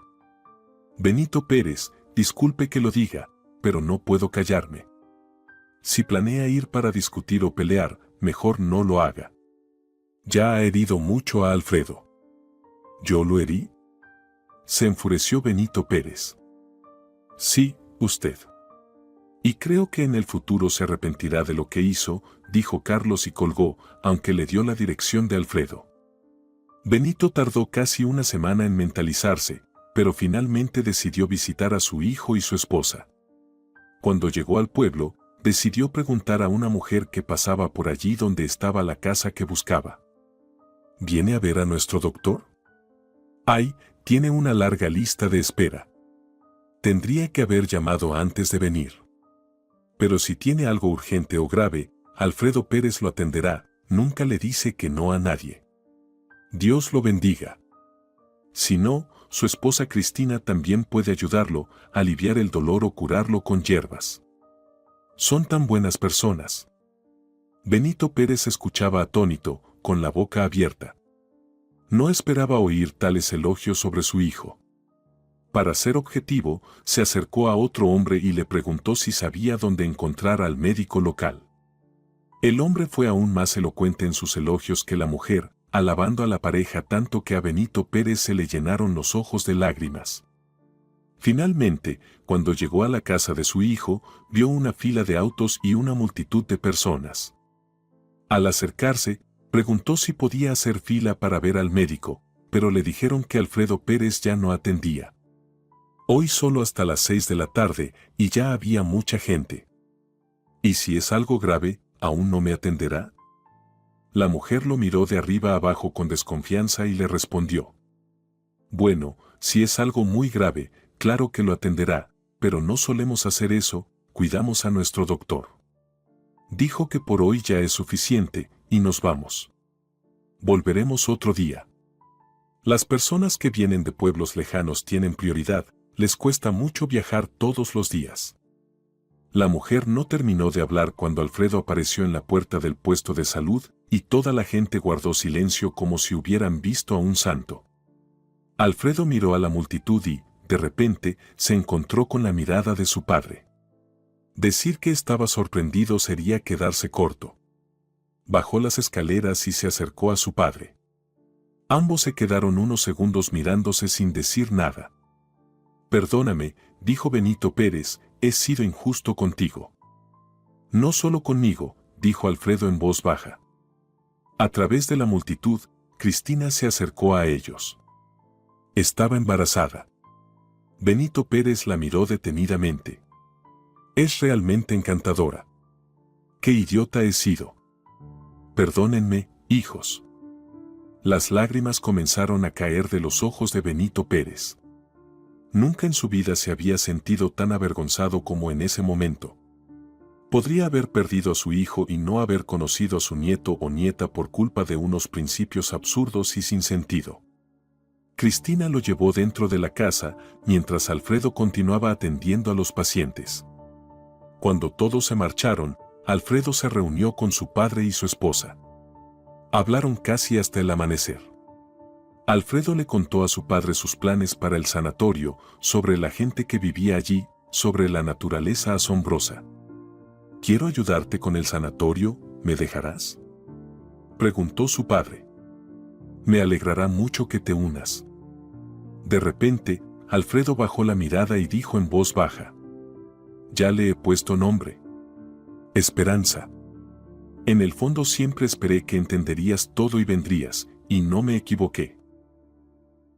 S1: «Benito Pérez, disculpe que lo diga, pero no puedo callarme. Si planea ir para discutir o pelear, mejor no lo haga. Ya ha herido mucho a Alfredo». «¿Yo lo herí?», se enfureció Benito Pérez. «Sí, usted. Y creo que en el futuro se arrepentirá de lo que hizo», dijo Carlos y colgó, aunque le dio la dirección de Alfredo. Benito tardó casi una semana en mentalizarse, pero finalmente decidió visitar a su hijo y su esposa. Cuando llegó al pueblo, decidió preguntar a una mujer que pasaba por allí donde estaba la casa que buscaba. «¿Viene a ver a nuestro doctor?». Ay, tiene una larga lista de espera. Tendría que haber llamado antes de venir. Pero si tiene algo urgente o grave, Alfredo Pérez lo atenderá, nunca le dice que no a nadie. Dios lo bendiga. Si no, su esposa Cristina también puede ayudarlo, aliviar el dolor o curarlo con hierbas. Son tan buenas personas. Benito Pérez escuchaba atónito, con la boca abierta. No esperaba oír tales elogios sobre su hijo. Para ser objetivo, se acercó a otro hombre y le preguntó si sabía dónde encontrar al médico local. El hombre fue aún más elocuente en sus elogios que la mujer, alabando a la pareja tanto que a Benito Pérez se le llenaron los ojos de lágrimas. Finalmente, cuando llegó a la casa de su hijo, vio una fila de autos y una multitud de personas. Al acercarse, preguntó si podía hacer fila para ver al médico, pero le dijeron que Alfredo Pérez ya no atendía. Hoy solo hasta las 6 de la tarde y ya había mucha gente. ¿Y si es algo grave, aún no me atenderá? La mujer lo miró de arriba abajo con desconfianza y le respondió. Bueno, si es algo muy grave, claro que lo atenderá, pero no solemos hacer eso, cuidamos a nuestro doctor. Dijo que por hoy ya es suficiente, y nos vamos. Volveremos otro día. Las personas que vienen de pueblos lejanos tienen prioridad, les cuesta mucho viajar todos los días. La mujer no terminó de hablar cuando Alfredo apareció en la puerta del puesto de salud y toda la gente guardó silencio como si hubieran visto a un santo. Alfredo miró a la multitud y, de repente, se encontró con la mirada de su padre. Decir que estaba sorprendido sería quedarse corto. Bajó las escaleras y se acercó a su padre. Ambos se quedaron unos segundos mirándose sin decir nada. Perdóname, dijo Benito Pérez, he sido injusto contigo. No solo conmigo, dijo Alfredo en voz baja. A través de la multitud, Cristina se acercó a ellos. Estaba embarazada. Benito Pérez la miró detenidamente. Es realmente encantadora. ¡Qué idiota he sido! Perdónenme, hijos. Las lágrimas comenzaron a caer de los ojos de Benito Pérez. Nunca en su vida se había sentido tan avergonzado como en ese momento. Podría haber perdido a su hijo y no haber conocido a su nieto o nieta por culpa de unos principios absurdos y sin sentido. Cristina lo llevó dentro de la casa, mientras Alfredo continuaba atendiendo a los pacientes. Cuando todos se marcharon, Alfredo se reunió con su padre y su esposa. Hablaron casi hasta el amanecer. Alfredo le contó a su padre sus planes para el sanatorio, sobre la gente que vivía allí, sobre la naturaleza asombrosa. «Quiero ayudarte con el sanatorio, ¿me dejarás?», preguntó su padre. «Me alegrará mucho que te unas». De repente, Alfredo bajó la mirada y dijo en voz baja. «Ya le he puesto nombre. Esperanza. En el fondo siempre esperé que entenderías todo y vendrías, y no me equivoqué».